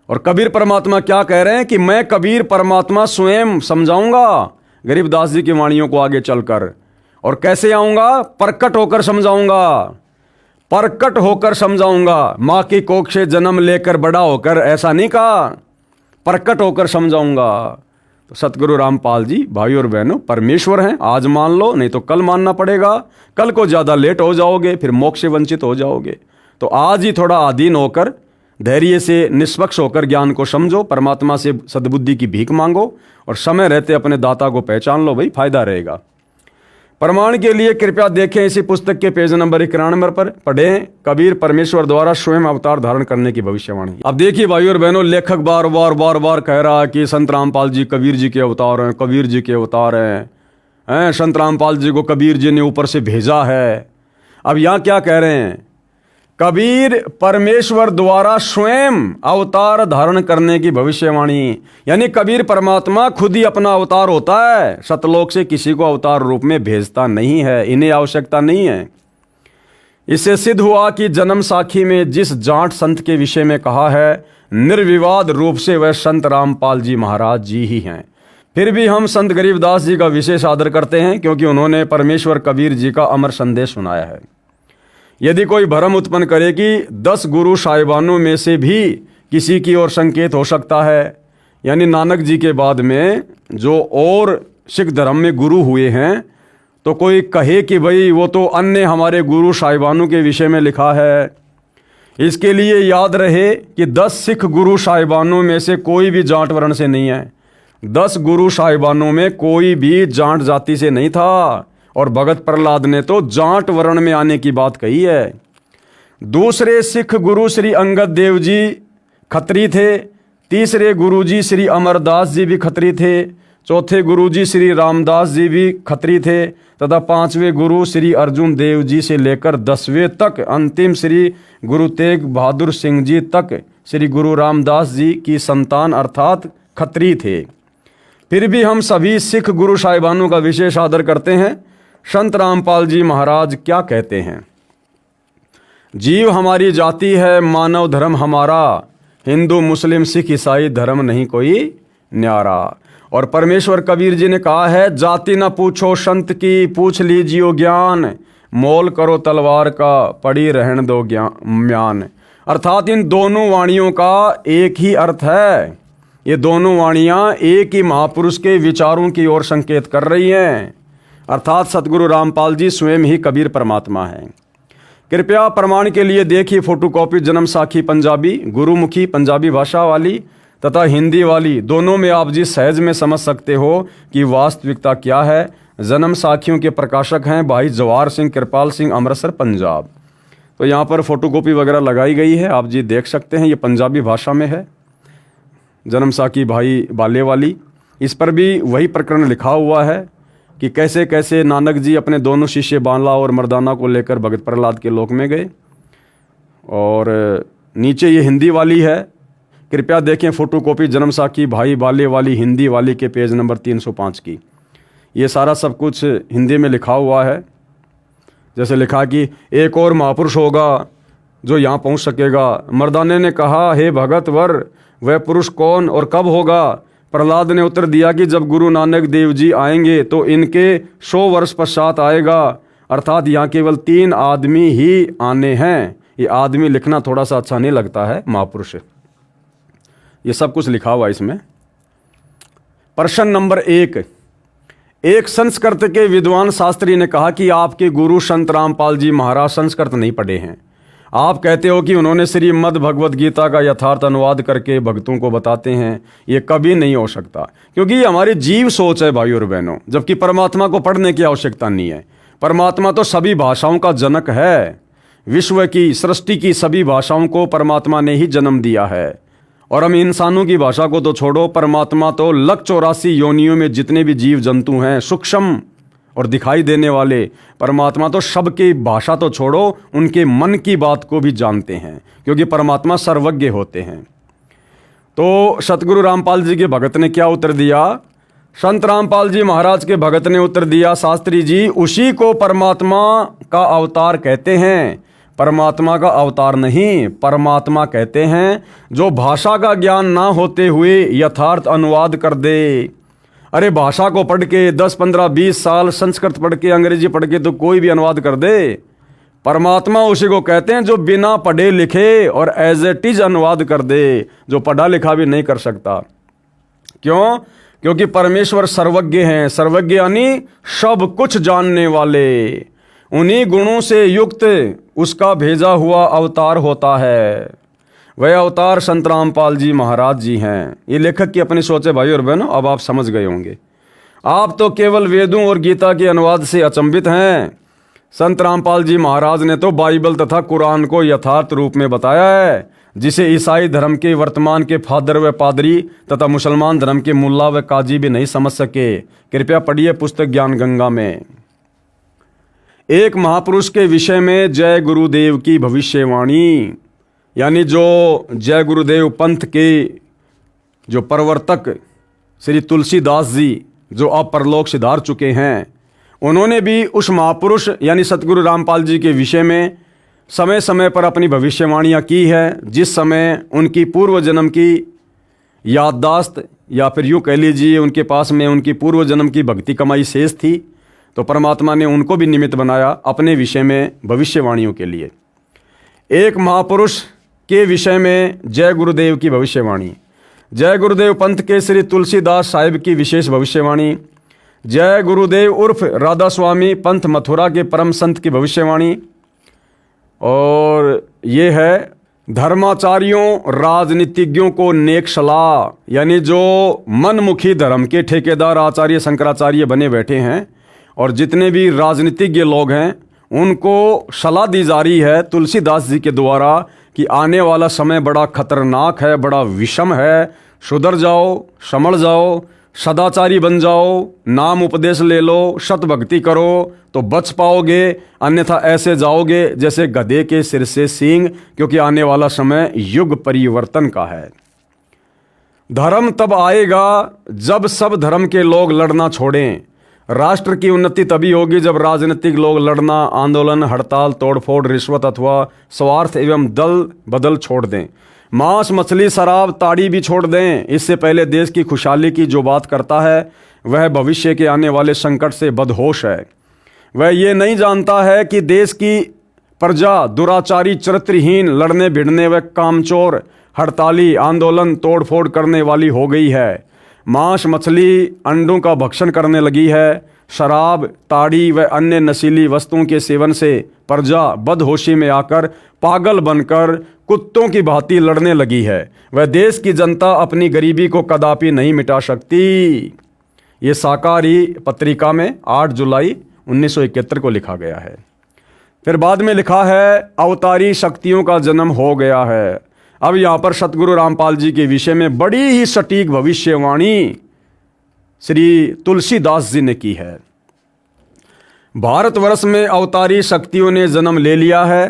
और कबीर परमात्मा क्या कह रहे हैं कि मैं कबीर परमात्मा स्वयं समझाऊंगा गरीबदास जी की वाणियों को आगे चलकर। और कैसे आऊंगा? प्रकट होकर समझाऊंगा, प्रकट होकर समझाऊंगा। माँ की कोख से जन्म लेकर बड़ा होकर, ऐसा नहीं कहा, प्रकट होकर समझाऊंगा। तो सतगुरु रामपाल जी भाई और बहनों परमेश्वर हैं। आज मान लो, नहीं तो कल मानना पड़ेगा। कल को ज़्यादा लेट हो जाओगे, फिर मोक्ष से वंचित हो जाओगे। तो आज ही थोड़ा अधीन होकर, धैर्य से, निष्पक्ष होकर ज्ञान को समझो, परमात्मा से सद्बुद्धि की भीख मांगो और समय रहते अपने दाता को पहचान लो, भाई फायदा रहेगा। प्रमाण के लिए कृपया देखें इसी पुस्तक के पेज नंबर 91 पर पढ़ें कबीर परमेश्वर द्वारा स्वयं अवतार धारण करने की भविष्यवाणी। अब देखिए भाई और बहनों, लेखक बार बार कह रहा है कि संत रामपाल जी कबीर जी के अवतार हैं, कबीर जी के अवतार हैं। संत रामपाल जी को कबीर जी ने ऊपर से भेजा है। अब यहाँ क्या कह रहे हैं? कबीर परमेश्वर द्वारा स्वयं अवतार धारण करने की भविष्यवाणी, यानी कबीर परमात्मा खुद ही अपना अवतार होता है, सतलोक से किसी को अवतार रूप में भेजता नहीं है, इन्हें आवश्यकता नहीं है। इससे सिद्ध हुआ कि जन्म साखी में जिस जाट संत के विषय में कहा है, निर्विवाद रूप से वह संत रामपाल जी महाराज जी ही हैं। फिर भी हम संत गरीबदास जी का विशेष आदर करते हैं, क्योंकि उन्होंने परमेश्वर कबीर जी का अमर संदेश सुनाया है। यदि कोई भ्रम उत्पन्न करे कि 10 गुरु साहिबानों में से भी किसी की ओर संकेत हो सकता है, यानी नानक जी के बाद में जो और सिख धर्म में गुरु हुए हैं, तो कोई कहे कि भाई वो तो अन्य हमारे गुरु साहिबानों के विषय में लिखा है। इसके लिए याद रहे कि 10 सिख गुरु साहिबानों में से कोई भी जाट वर्ण से नहीं है। 10 गुरु साहिबानों में कोई भी जाट जाति से नहीं था। और भगत प्रहलाद ने तो जाट वर्ण में आने की बात कही है। दूसरे सिख गुरु श्री अंगद देव जी खत्री थे। तीसरे गुरु जी श्री अमरदास जी भी खत्री थे। चौथे गुरु जी श्री रामदास जी भी खत्री थे तथा 5वें गुरु श्री अर्जुन देव जी से लेकर 10वें तक अंतिम श्री गुरु तेग बहादुर सिंह जी तक श्री गुरु रामदास जी की संतान अर्थात खत्री थे। फिर भी हम सभी सिख गुरु साहिबानों का विशेष आदर करते हैं। संत रामपाल जी महाराज क्या कहते हैं? जीव हमारी जाति है, मानव धर्म हमारा, हिंदू मुस्लिम सिख ईसाई धर्म नहीं कोई न्यारा। और परमेश्वर कबीर जी ने कहा है, जाति न पूछो संत की, पूछ लीजियो ज्ञान, मोल करो तलवार का, पड़ी रहन दो म्यान। अर्थात इन दोनों वाणियों का एक ही अर्थ है। ये दोनों वाणियाँ एक ही महापुरुष के विचारों की ओर संकेत कर रही हैं। अर्थात सतगुरु रामपाल जी स्वयं ही कबीर परमात्मा हैं। कृपया प्रमाण के लिए देखिए फोटोकॉपी जन्म साखी पंजाबी, गुरुमुखी पंजाबी भाषा वाली तथा हिंदी वाली, दोनों में आप जी सहज में समझ सकते हो कि वास्तविकता क्या है। जन्म साखियों के प्रकाशक हैं भाई जवाहर सिंह कृपाल सिंह, अमृतसर पंजाब। तो यहाँ पर फोटोकॉपी वगैरह लगाई गई है, आप जी देख सकते हैं। ये पंजाबी भाषा में है, जन्म साखी भाई बाले वाली। इस पर भी वही प्रकरण लिखा हुआ है कि कैसे कैसे नानक जी अपने दोनों शिष्य बांला और मर्दाना को लेकर भगत प्रहलाद के लोक में गए। और नीचे ये हिंदी वाली है, कृपया देखें फोटोकॉपी जन्म साखी भाई बाले वाली हिंदी वाली के पेज नंबर 305 की। ये सारा सब कुछ हिंदी में लिखा हुआ है। जैसे लिखा कि एक और महापुरुष होगा जो यहाँ पहुँच सकेगा। मर्दाने ने कहा, हे भगत वर, वह पुरुष कौन और कब होगा? प्रहलाद ने उत्तर दिया कि जब गुरु नानक देव जी आएंगे तो इनके 100 वर्ष पश्चात आएगा। अर्थात यहाँ केवल 3 आदमी ही आने हैं। ये आदमी लिखना थोड़ा सा अच्छा नहीं लगता है, महापुरुष। ये सब कुछ लिखा हुआ इसमें। प्रश्न नंबर 1, एक संस्कृत के विद्वान शास्त्री ने कहा कि आपके गुरु संत रामपाल जी महाराज संस्कृत नहीं पढ़े हैं। आप कहते हो कि उन्होंने श्रीमद् भगवद गीता का यथार्थ अनुवाद करके भक्तों को बताते हैं। ये कभी नहीं हो सकता, क्योंकि ये हमारी जीव सोच है भाई और बहनों, जबकि परमात्मा को पढ़ने की आवश्यकता नहीं है। परमात्मा तो सभी भाषाओं का जनक है। विश्व की, सृष्टि की सभी भाषाओं को परमात्मा ने ही जन्म दिया है। और हम इंसानों की भाषा को तो छोड़ो, परमात्मा तो 184 योनियों में जितने भी जीव जंतु हैं सूक्ष्म और दिखाई देने वाले, परमात्मा तो सबकी भाषा तो छोड़ो, उनके मन की बात को भी जानते हैं, क्योंकि परमात्मा सर्वज्ञ होते हैं। तो सतगुरु रामपाल जी के भगत ने क्या उत्तर दिया? संत रामपाल जी महाराज के भगत ने उत्तर दिया, शास्त्री जी उसी को परमात्मा का अवतार कहते हैं। परमात्मा का अवतार नहीं, परमात्मा कहते हैं जो भाषा का ज्ञान ना होते हुए यथार्थ अनुवाद कर दे। अरे भाषा को पढ़ के 10, 15, 20 साल संस्कृत पढ़ के, अंग्रेजी पढ़ के तो कोई भी अनुवाद कर दे। परमात्मा उसी को कहते हैं जो बिना पढ़े लिखे और एज इट इज अनुवाद कर दे, जो पढ़ा लिखा भी नहीं कर सकता। क्यों? क्योंकि परमेश्वर सर्वज्ञ हैं। सर्वज्ञ यानी सब कुछ जानने वाले, उन्हीं गुणों से युक्त उसका भेजा हुआ अवतार होता है। वह अवतार संत रामपाल जी महाराज जी हैं। ये लेखक की अपनी सोचे भाई और बहनों, अब आप समझ गए होंगे। आप तो केवल वेदों और गीता के अनुवाद से अचंभित हैं। संत रामपाल जी महाराज ने तो बाइबल तथा कुरान को यथार्थ रूप में बताया है, जिसे ईसाई धर्म के वर्तमान के फादर व पादरी तथा मुसलमान धर्म के मुल्ला व काजी भी नहीं समझ सके। कृपया पढ़िए पुस्तक ज्ञान गंगा में। एक महापुरुष के विषय में जय गुरुदेव की भविष्यवाणी, यानी जो जय गुरुदेव पंथ के जो प्रवर्तक श्री तुलसीदास जी, जो अब परलोक सिधार चुके हैं, उन्होंने भी उस महापुरुष यानी सतगुरु रामपाल जी के विषय में समय समय पर अपनी भविष्यवाणियाँ की है। जिस समय उनकी पूर्व जन्म की याददाश्त, या फिर यूँ कह लीजिए उनके पास में उनकी पूर्व जन्म की भक्ति कमाई शेष थी, तो परमात्मा ने उनको भी निमित्त बनाया अपने विषय में भविष्यवाणियों के लिए। एक महापुरुष के विषय में जय गुरुदेव की भविष्यवाणी, जय गुरुदेव पंथ के श्री तुलसीदास साहिब की विशेष भविष्यवाणी, जय गुरुदेव उर्फ राधा स्वामी पंथ मथुरा के परम संत की भविष्यवाणी, और ये है धर्माचार्यों राजनीतिज्ञों को नेक सलाह, यानी जो मनमुखी धर्म के ठेकेदार आचार्य शंकराचार्य बने बैठे हैं और जितने भी राजनीतिज्ञ लोग हैं, उनको सलाह दी जा रही है तुलसीदास जी के द्वारा कि आने वाला समय बड़ा खतरनाक है, बड़ा विषम है, सुधर जाओ, संभल जाओ, सदाचारी बन जाओ, नाम उपदेश ले लो, सत भक्ति करो तो बच पाओगे, अन्यथा ऐसे जाओगे जैसे गधे के सिर से सींग, क्योंकि आने वाला समय युग परिवर्तन का है। धर्म तब आएगा जब सब धर्म के लोग लड़ना छोड़ें। राष्ट्र की उन्नति तभी होगी जब राजनीतिक लोग लड़ना, आंदोलन, हड़ताल, तोड़फोड़, रिश्वत अथवा स्वार्थ एवं दल बदल छोड़ दें। मांस, मछली, शराब, ताड़ी भी छोड़ दें। इससे पहले देश की खुशहाली की जो बात करता है वह भविष्य के आने वाले संकट से बदहोश है। वह ये नहीं जानता है कि देश की प्रजा दुराचारी, चरित्रहीन, लड़ने भिड़ने व कामचोर, हड़ताली, आंदोलन, तोड़फोड़ करने वाली हो गई है। मांस, मछली, अंडों का भक्षण करने लगी है। शराब, ताड़ी व अन्य नशीली वस्तुओं के सेवन से प्रजा बदहोशी में आकर पागल बनकर कुत्तों की भांति लड़ने लगी है। वह देश की जनता अपनी गरीबी को कदापि नहीं मिटा सकती। ये साकारी पत्रिका में 8 जुलाई 1971 को लिखा गया है। फिर बाद में लिखा है अवतारी शक्तियों का जन्म हो गया है। अब यहाँ पर सतगुरु रामपाल जी के विषय में बड़ी ही सटीक भविष्यवाणी श्री तुलसीदास जी ने की है। भारतवर्ष में अवतारी शक्तियों ने जन्म ले लिया है।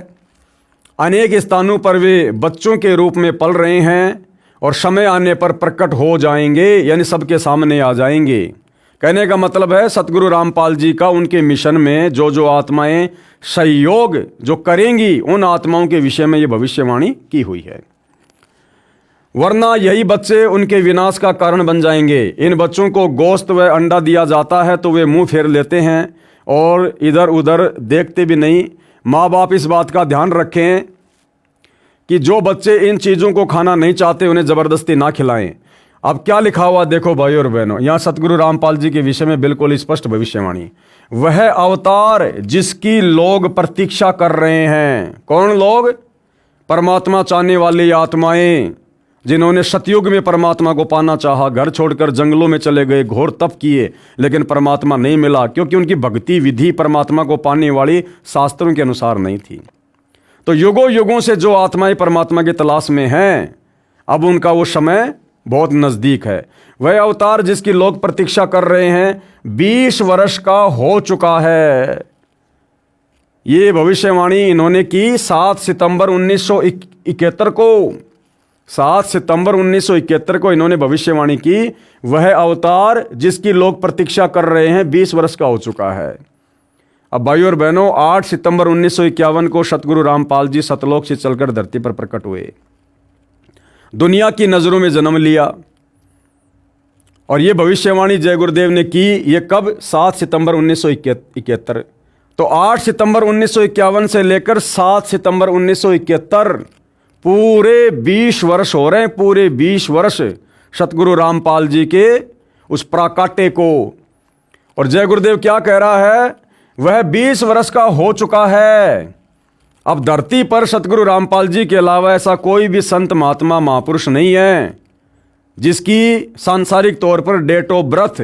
अनेक स्थानों पर वे बच्चों के रूप में पल रहे हैं और समय आने पर प्रकट हो जाएंगे, यानी सबके सामने आ जाएंगे। कहने का मतलब है सतगुरु रामपाल जी का उनके मिशन में जो जो आत्माएं सहयोग जो करेंगी, उन आत्माओं के विषय में ये भविष्यवाणी की हुई है। वरना यही बच्चे उनके विनाश का कारण बन जाएंगे। इन बच्चों को गोश्त व अंडा दिया जाता है तो वे मुंह फेर लेते हैं और इधर उधर देखते भी नहीं। माँ बाप इस बात का ध्यान रखें कि जो बच्चे इन चीज़ों को खाना नहीं चाहते उन्हें ज़बरदस्ती ना खिलाएं। अब क्या लिखा हुआ देखो भाई और बहनों, यहाँ सतगुरु रामपाल जी के विषय में बिल्कुल स्पष्ट भविष्यवाणी। वह अवतार जिसकी लोग प्रतीक्षा कर रहे हैं। कौन लोग? परमात्मा चाहने वाली आत्माएं, जिन्होंने सतयुग में परमात्मा को पाना चाहा, घर छोड़कर जंगलों में चले गए, घोर तप किए, लेकिन परमात्मा नहीं मिला, क्योंकि उनकी भक्ति विधि परमात्मा को पाने वाली शास्त्रों के अनुसार नहीं थी। तो युगों युगों से जो आत्माएं परमात्मा की तलाश में हैं, अब उनका वो समय बहुत नज़दीक है। वह अवतार जिसकी लोग प्रतीक्षा कर रहे हैं 20 वर्ष का हो चुका है। ये भविष्यवाणी इन्होंने की 7 सितंबर 1971 को। 7 सितंबर 1971 को इन्होंने भविष्यवाणी की, वह अवतार जिसकी लोग प्रतीक्षा कर रहे हैं 20 वर्ष का हो चुका है। अब भाइयों और बहनों, 8 सितंबर 1951 को सतगुरु रामपाल जी सतलोक से चलकर धरती पर प्रकट हुए, दुनिया की नज़रों में जन्म लिया। और ये भविष्यवाणी जय गुरुदेव ने की, ये कब? 7 सितंबर 1971। तो 8 सितंबर 1951 से लेकर 7 सितंबर 1971 पूरे 20 वर्ष हो रहे हैं, पूरे 20 वर्ष सतगुरु रामपाल जी के उस प्राकाट्य को। और जय गुरुदेव क्या कह रहा है? वह 20 वर्ष का हो चुका है। अब धरती पर सतगुरु रामपाल जी के अलावा ऐसा कोई भी संत महात्मा महापुरुष नहीं है जिसकी सांसारिक तौर पर डेट ऑफ बर्थ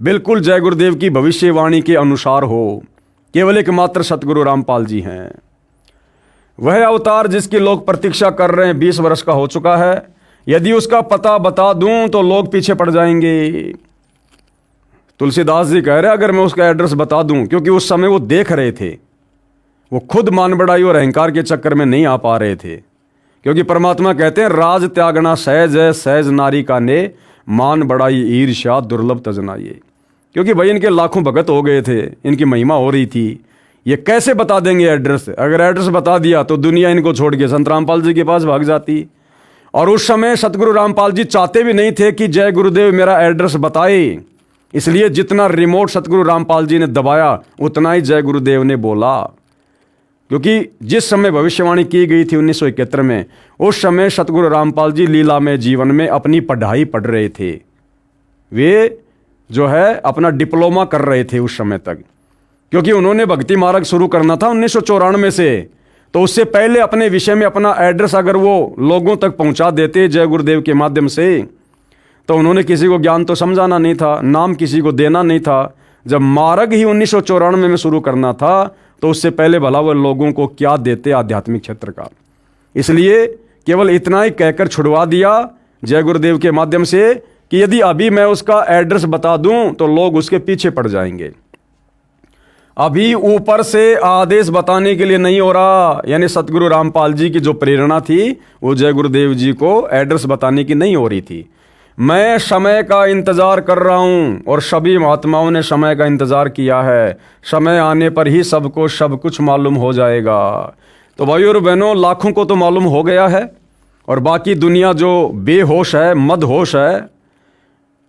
बिल्कुल जय गुरुदेव की भविष्यवाणी के अनुसार हो। केवल एकमात्र सतगुरु रामपाल जी हैं। वह अवतार जिसकी लोग प्रतीक्षा कर रहे हैं 20 वर्ष का हो चुका है। यदि उसका पता बता दूं तो लोग पीछे पड़ जाएंगे। तुलसीदास जी कह रहे हैं अगर मैं उसका एड्रेस बता दूं, क्योंकि उस समय वो देख रहे थे, वो खुद मान बढ़ाई और अहंकार के चक्कर में नहीं आ पा रहे थे। क्योंकि परमात्मा कहते हैं राज त्यागना सहज है, सहज नारी का ने मान बढ़ाई ईर्ष्या दुर्लभ तजनाइए। क्योंकि भाई इनके लाखों भगत हो गए थे, इनकी महिमा हो रही थी। ये कैसे बता देंगे एड्रेस? अगर एड्रेस बता दिया तो दुनिया इनको छोड़ के संत रामपाल जी के पास भाग जाती। और उस समय सतगुरु रामपाल जी चाहते भी नहीं थे कि जय गुरुदेव मेरा एड्रेस बताए। इसलिए जितना रिमोट सतगुरु रामपाल जी ने दबाया उतना ही जय गुरुदेव ने बोला। क्योंकि जिस समय भविष्यवाणी की गई थी 1971 में, उस समय सतगुरु रामपाल जी लीला में जीवन में अपनी पढ़ाई पढ़ रहे थे। वे जो है अपना डिप्लोमा कर रहे थे उस समय तक। क्योंकि उन्होंने भक्ति मार्ग शुरू करना था 1994 से, तो उससे पहले अपने विषय में अपना एड्रेस अगर वो लोगों तक पहुंचा देते जय गुरुदेव के माध्यम से, तो उन्होंने किसी को ज्ञान तो समझाना नहीं था, नाम किसी को देना नहीं था। जब मार्ग ही 1994 में शुरू करना था तो उससे पहले भला वो लोगों को क्या देते आध्यात्मिक क्षेत्र का। इसलिए केवल इतना ही कहकर छुड़वा दिया जय गुरुदेव के माध्यम से कि यदि अभी मैं उसका एड्रेस बता दूं तो लोग उसके पीछे पड़ जाएंगे। अभी ऊपर से आदेश बताने के लिए नहीं हो रहा, यानी सतगुरु रामपाल जी की जो प्रेरणा थी वो जय गुरुदेव जी को एड्रेस बताने की नहीं हो रही थी। मैं समय का इंतजार कर रहा हूं और सभी महात्माओं ने समय का इंतजार किया है। समय आने पर ही सबको सब कुछ मालूम हो जाएगा। तो भाइयों और बहनों, लाखों को तो मालूम हो गया है और बाकी दुनिया जो बेहोश है, मदहोश है,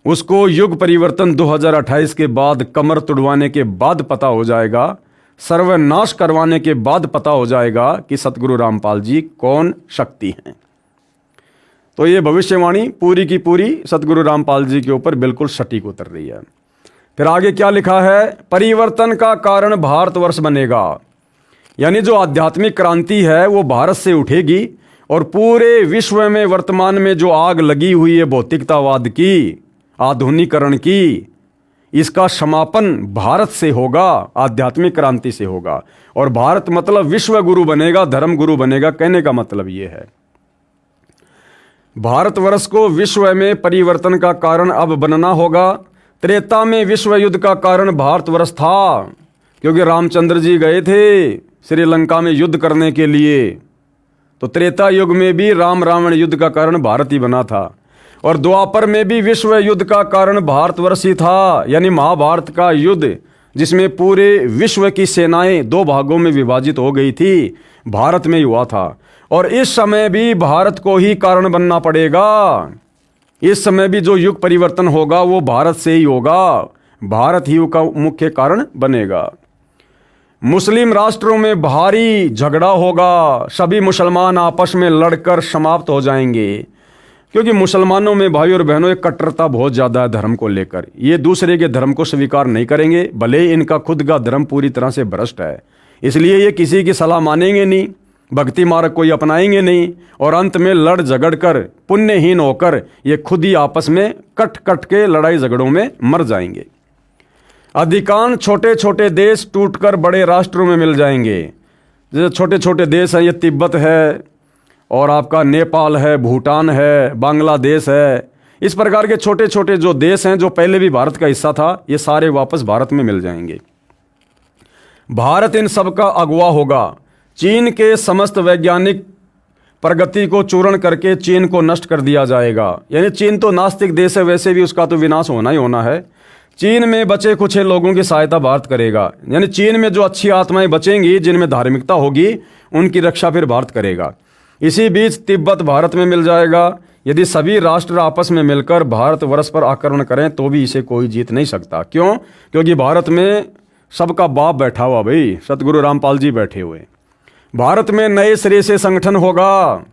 उसको युग परिवर्तन 2028 के बाद, कमर तुड़वाने के बाद पता हो जाएगा, सर्वनाश करवाने के बाद पता हो जाएगा कि सतगुरु रामपाल जी कौन शक्ति हैं। तो ये भविष्यवाणी पूरी की पूरी सतगुरु रामपाल जी के ऊपर बिल्कुल सटीक उतर रही है। फिर आगे क्या लिखा है? परिवर्तन का कारण भारतवर्ष बनेगा। यानी जो आध्यात्मिक क्रांति है वो भारत से उठेगी और पूरे विश्व में वर्तमान में जो आग लगी हुई है भौतिकतावाद की, आधुनिकरण की, इसका समापन भारत से होगा, आध्यात्मिक क्रांति से होगा। और भारत मतलब विश्व गुरु बनेगा, धर्म गुरु बनेगा। कहने का मतलब ये है भारतवर्ष को विश्व में परिवर्तन का कारण अब बनना होगा। त्रेता में विश्व युद्ध का कारण भारतवर्ष था, क्योंकि रामचंद्र जी गए थे श्रीलंका में युद्ध करने के लिए। तो त्रेता युग में भी राम रावण युद्ध का कारण भारत ही बना था। और द्वापर में भी विश्व युद्ध का कारण भारतवर्ष ही था, यानी महाभारत का युद्ध जिसमें पूरे विश्व की सेनाएं 2 भागों में विभाजित हो गई थी, भारत में ही हुआ था। और इस समय भी भारत को ही कारण बनना पड़ेगा। इस समय भी जो युग परिवर्तन होगा वो भारत से ही होगा, भारत ही का मुख्य कारण बनेगा। मुस्लिम राष्ट्रों में भारी झगड़ा होगा, सभी मुसलमान आपस में लड़कर समाप्त हो जाएंगे। क्योंकि मुसलमानों में भाई और बहनों एक कट्टरता बहुत ज़्यादा है धर्म को लेकर। ये दूसरे के धर्म को स्वीकार नहीं करेंगे, भले ही इनका खुद का धर्म पूरी तरह से भ्रष्ट है। इसलिए ये किसी की सलाह मानेंगे नहीं, भक्ति मार्ग कोई अपनाएंगे नहीं, और अंत में लड़ झगड़ कर पुण्यहीन होकर ये खुद ही आपस में कट कट के लड़ाई झगड़ों में मर जाएंगे। अधिकांश छोटे छोटे देश टूटकर बड़े राष्ट्रों में मिल जाएंगे। जैसे छोटे छोटे देश हैं, ये तिब्बत है और आपका नेपाल है, भूटान है, बांग्लादेश है। इस प्रकार के छोटे छोटे जो देश हैं जो पहले भी भारत का हिस्सा था, ये सारे वापस भारत में मिल जाएंगे। भारत इन सब का अगुवा होगा। चीन के समस्त वैज्ञानिक प्रगति को चूर्ण करके चीन को नष्ट कर दिया जाएगा। यानी चीन तो नास्तिक देश है, वैसे भी उसका तो विनाश होना ही होना है। चीन में बचे कुछ लोगों की सहायता भारत करेगा। यानी चीन में जो अच्छी आत्माएं बचेंगी, जिनमें धार्मिकता होगी, उनकी रक्षा फिर भारत करेगा। इसी बीच तिब्बत भारत में मिल जाएगा। यदि सभी राष्ट्र आपस में मिलकर भारतवर्ष पर आक्रमण करें तो भी इसे कोई जीत नहीं सकता। क्यों? क्योंकि भारत में सबका बाप बैठा हुआ, भाई सतगुरु रामपाल जी बैठे हुए। भारत में नए सिरे से संगठन होगा,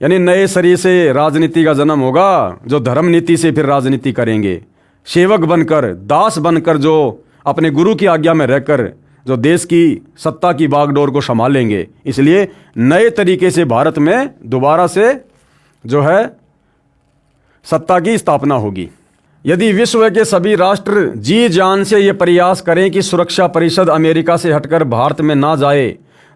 यानी नए सिरे से राजनीति का जन्म होगा, जो धर्म नीति से फिर राजनीति करेंगे। सेवक बनकर, दास बनकर, जो अपने गुरु की आज्ञा में रहकर जो देश की सत्ता की बागडोर को संभालेंगे। इसलिए नए तरीके से भारत में दोबारा से जो है सत्ता की स्थापना होगी। यदि विश्व के सभी राष्ट्र जी जान से ये प्रयास करें कि सुरक्षा परिषद अमेरिका से हटकर भारत में ना जाए,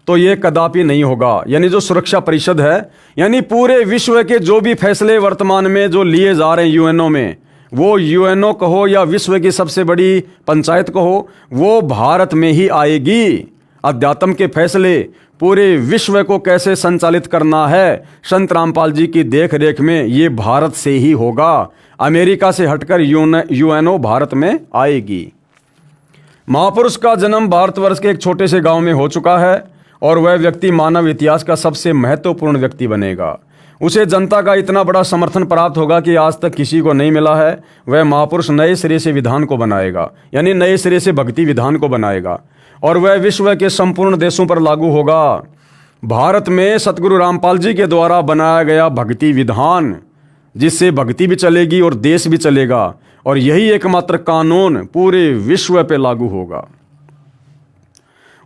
तो ये कदापि नहीं होगा। यानी जो सुरक्षा परिषद है, यानी पूरे विश्व के जो भी फैसले वर्तमान में जो लिए जा रहे हैं यूएनओ में, वो यूएनओ कहो या विश्व की सबसे बड़ी पंचायत कहो, वो भारत में ही आएगी। अध्यात्म के फैसले पूरे विश्व को कैसे संचालित करना है, संत रामपाल जी की देख रेख में ये भारत से ही होगा। अमेरिका से हटकर यूएनओ भारत में आएगी। महापुरुष का जन्म भारतवर्ष के एक छोटे से गांव में हो चुका है और वह व्यक्ति मानव इतिहास का सबसे महत्वपूर्ण व्यक्ति बनेगा। उसे जनता का इतना बड़ा समर्थन प्राप्त होगा कि आज तक किसी को नहीं मिला है। वह महापुरुष नए सिरे से विधान को बनाएगा, यानी नए सिरे से भक्ति विधान को बनाएगा, और वह विश्व के संपूर्ण देशों पर लागू होगा। भारत में सतगुरु रामपाल जी के द्वारा बनाया गया भक्ति विधान, जिससे भक्ति भी चलेगी और देश भी चलेगा, और यही एकमात्र कानून पूरे विश्व पे लागू होगा।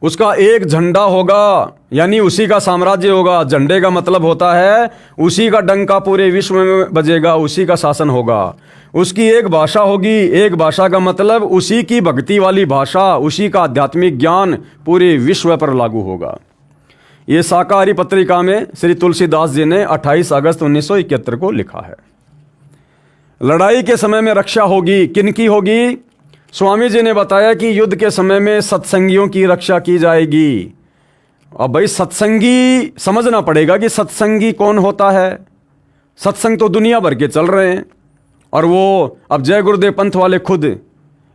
उसका एक झंडा होगा, यानी उसी का साम्राज्य होगा। झंडे का मतलब होता है उसी का डंका पूरे विश्व में बजेगा, उसी का शासन होगा। उसकी एक भाषा होगी, एक भाषा का मतलब उसी की भक्ति वाली भाषा, उसी का आध्यात्मिक ज्ञान पूरे विश्व पर लागू होगा। ये शाकाहारी पत्रिका में श्री तुलसीदास जी ने 28 अगस्त 1971 को लिखा है। लड़ाई के समय में रक्षा होगी। किनकी होगी? स्वामी जी ने बताया कि युद्ध के समय में सत्संगियों की रक्षा की जाएगी। अब भाई सत्संगी समझना पड़ेगा कि सत्संगी कौन होता है। सत्संग तो दुनिया भर के चल रहे हैं, और वो अब जय गुरुदेव पंथ वाले खुद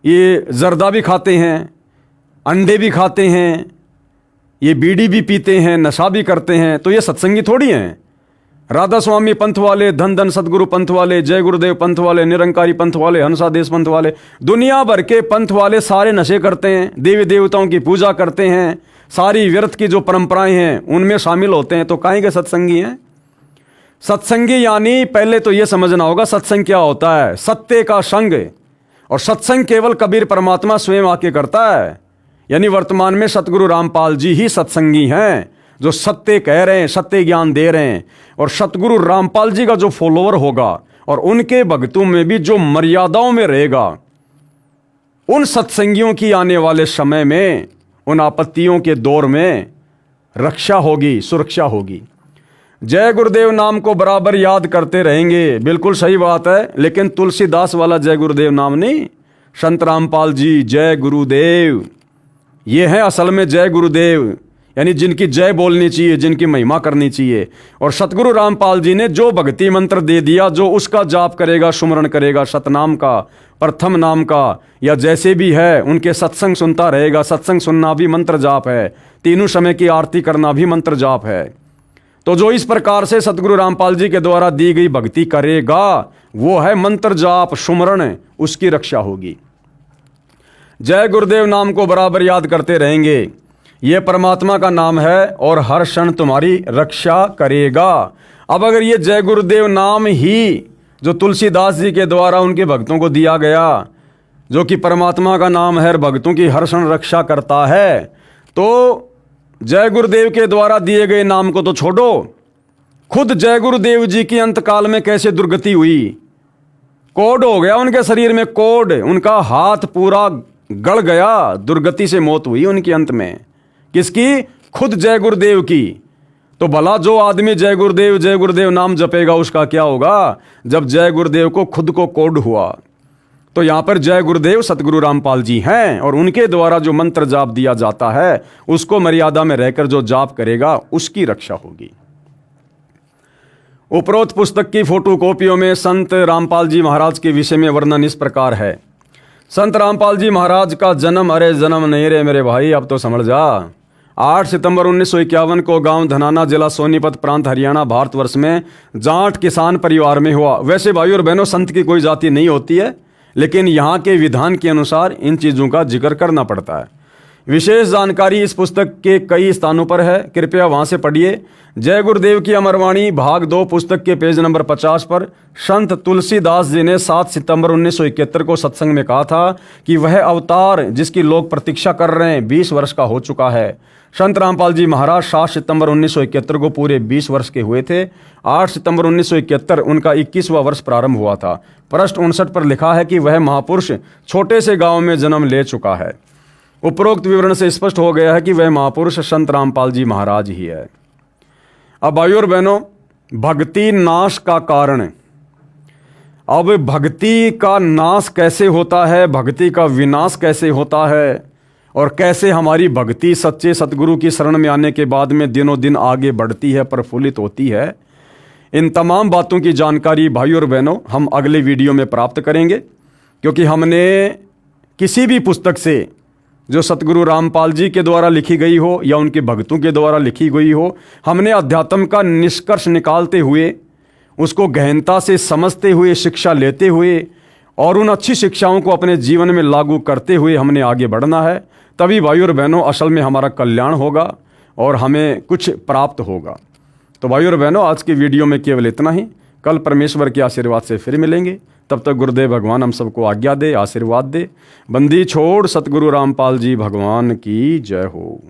ये जर्दा भी खाते हैं, अंडे भी खाते हैं, ये बीड़ी भी पीते हैं, नशा भी करते हैं, तो ये सत्संगी थोड़ी हैं। राधा स्वामी पंथ वाले, धन धन सतगुरु पंथ वाले, जय गुरुदेव पंथ वाले, निरंकारी पंथ वाले, हंसा देश पंथ वाले, दुनिया भर के पंथ वाले सारे नशे करते हैं, देवी देवताओं की पूजा करते हैं, सारी व्यर्थ की जो परंपराएं हैं उनमें शामिल होते हैं। तो काहे के सत्संगी हैं? सत्संगी यानी पहले तो यह समझना होगा सत्संग क्या होता है। सत्य का संग, और सत्संग केवल कबीर परमात्मा स्वयं आके करता है। यानी वर्तमान में सतगुरु रामपाल जी ही सत्संगी हैं, जो सत्य कह रहे हैं, सत्य ज्ञान दे रहे हैं। और सतगुरु रामपाल जी का जो फॉलोअर होगा और उनके भक्तों में भी जो मर्यादाओं में रहेगा, उन सत्संगियों की आने वाले समय में, उन आपत्तियों के दौर में रक्षा होगी, सुरक्षा होगी। जय गुरुदेव नाम को बराबर याद करते रहेंगे, बिल्कुल सही बात है, लेकिन तुलसीदास वाला जय गुरुदेव नाम नहीं। संत रामपाल जी जय गुरुदेव, ये है असल में जय गुरुदेव, यानी जिनकी जय बोलनी चाहिए, जिनकी महिमा करनी चाहिए। और सतगुरु रामपाल जी ने जो भक्ति मंत्र दे दिया, जो उसका जाप करेगा, सुमरण करेगा, सतनाम का, प्रथम नाम का, या जैसे भी है, उनके सत्संग सुनता रहेगा। सत्संग सुनना भी मंत्र जाप है, तीनों समय की आरती करना भी मंत्र जाप है। तो जो इस प्रकार से सतगुरु रामपाल जी के द्वारा दी गई भक्ति करेगा, वो है मंत्र जाप सुमरण, उसकी रक्षा होगी। जय गुरुदेव नाम को बराबर याद करते रहेंगे, ये परमात्मा का नाम है और हर क्षण तुम्हारी रक्षा करेगा। अब अगर ये जय गुरुदेव नाम ही जो तुलसीदास जी के द्वारा उनके भक्तों को दिया गया, जो कि परमात्मा का नाम है, भक्तों की हर क्षण रक्षा करता है, तो जय गुरुदेव के द्वारा दिए गए नाम को तो छोड़ो, खुद जय गुरुदेव जी की अंतकाल में कैसे दुर्गति हुई, कोड हो गया उनके शरीर में, कोड, उनका हाथ पूरा गड़ गया, दुर्गति से मौत हुई उनकी अंत में। किसकी? खुद जय गुरुदेव की। तो भला जो आदमी जय गुरुदेव नाम जपेगा उसका क्या होगा जब जय गुरुदेव को खुद को कोड हुआ। तो यहां पर जय गुरुदेव सतगुरु रामपाल जी हैं और उनके द्वारा जो मंत्र जाप दिया जाता है उसको मर्यादा में रहकर जो जाप करेगा उसकी रक्षा होगी। उपरोक्त पुस्तक की फोटोकॉपियों में संत रामपाल जी महाराज के विषय में वर्णन इस प्रकार है। संत रामपाल जी महाराज का जन्म, अरे जन्म नहीं रे मेरे भाई, अब तो समझ जा, 8 सितंबर 1951 को गांव धनाना, जिला सोनीपत, प्रांत हरियाणा, भारतवर्ष में जाट किसान परिवार में हुआ। वैसे भाई और बहनों, संत की कोई जाति नहीं होती है, लेकिन यहाँ के विधान के अनुसार इन चीज़ों का जिक्र करना पड़ता है। विशेष जानकारी इस पुस्तक के कई स्थानों पर है, कृपया वहाँ से पढ़िए। जय गुरुदेव की अमरवाणी भाग 2 पुस्तक के पेज नंबर 50 पर संत तुलसीदास जी ने 7 सितंबर 1971 को सत्संग में कहा था कि वह अवतार जिसकी लोग प्रतीक्षा कर रहे हैं 20 वर्ष का हो चुका है। संत रामपाल जी महाराज 7 सितंबर 1971 को पूरे 20 वर्ष के हुए थे। 8 सितंबर 1971 उनका 21वां वर्ष प्रारंभ हुआ था। पृष्ठ 59 पर लिखा है कि वह महापुरुष छोटे से गांव में जन्म ले चुका है। उपरोक्त विवरण से स्पष्ट हो गया है कि वह महापुरुष संत रामपाल जी महाराज ही है। अब भाइयों और बहनों, भक्ति नाश का कारण। अब भक्ति का नाश कैसे होता है, भक्ति का विनाश कैसे होता है, और कैसे हमारी भक्ति सच्चे सतगुरु की शरण में आने के बाद में दिनों दिन आगे बढ़ती है, प्रफुल्लित होती है, इन तमाम बातों की जानकारी भाइयों और बहनों हम अगले वीडियो में प्राप्त करेंगे। क्योंकि हमने किसी भी पुस्तक से जो सतगुरु रामपाल जी के द्वारा लिखी गई हो या उनके भक्तों के द्वारा लिखी गई हो, हमने अध्यात्म का निष्कर्ष निकालते हुए, उसको गहनता से समझते हुए, शिक्षा लेते हुए और उन अच्छी शिक्षाओं को अपने जीवन में लागू करते हुए हमने आगे बढ़ना है। तभी भाइयों और बहनों असल में हमारा कल्याण होगा और हमें कुछ प्राप्त होगा। तो भाइयों और बहनों, आज की वीडियो में केवल इतना ही। कल परमेश्वर के आशीर्वाद से फिर मिलेंगे। तब तक गुरुदेव भगवान हम सबको आज्ञा दे, आशीर्वाद दे। बंदी छोड़ सतगुरु रामपाल जी भगवान की जय हो।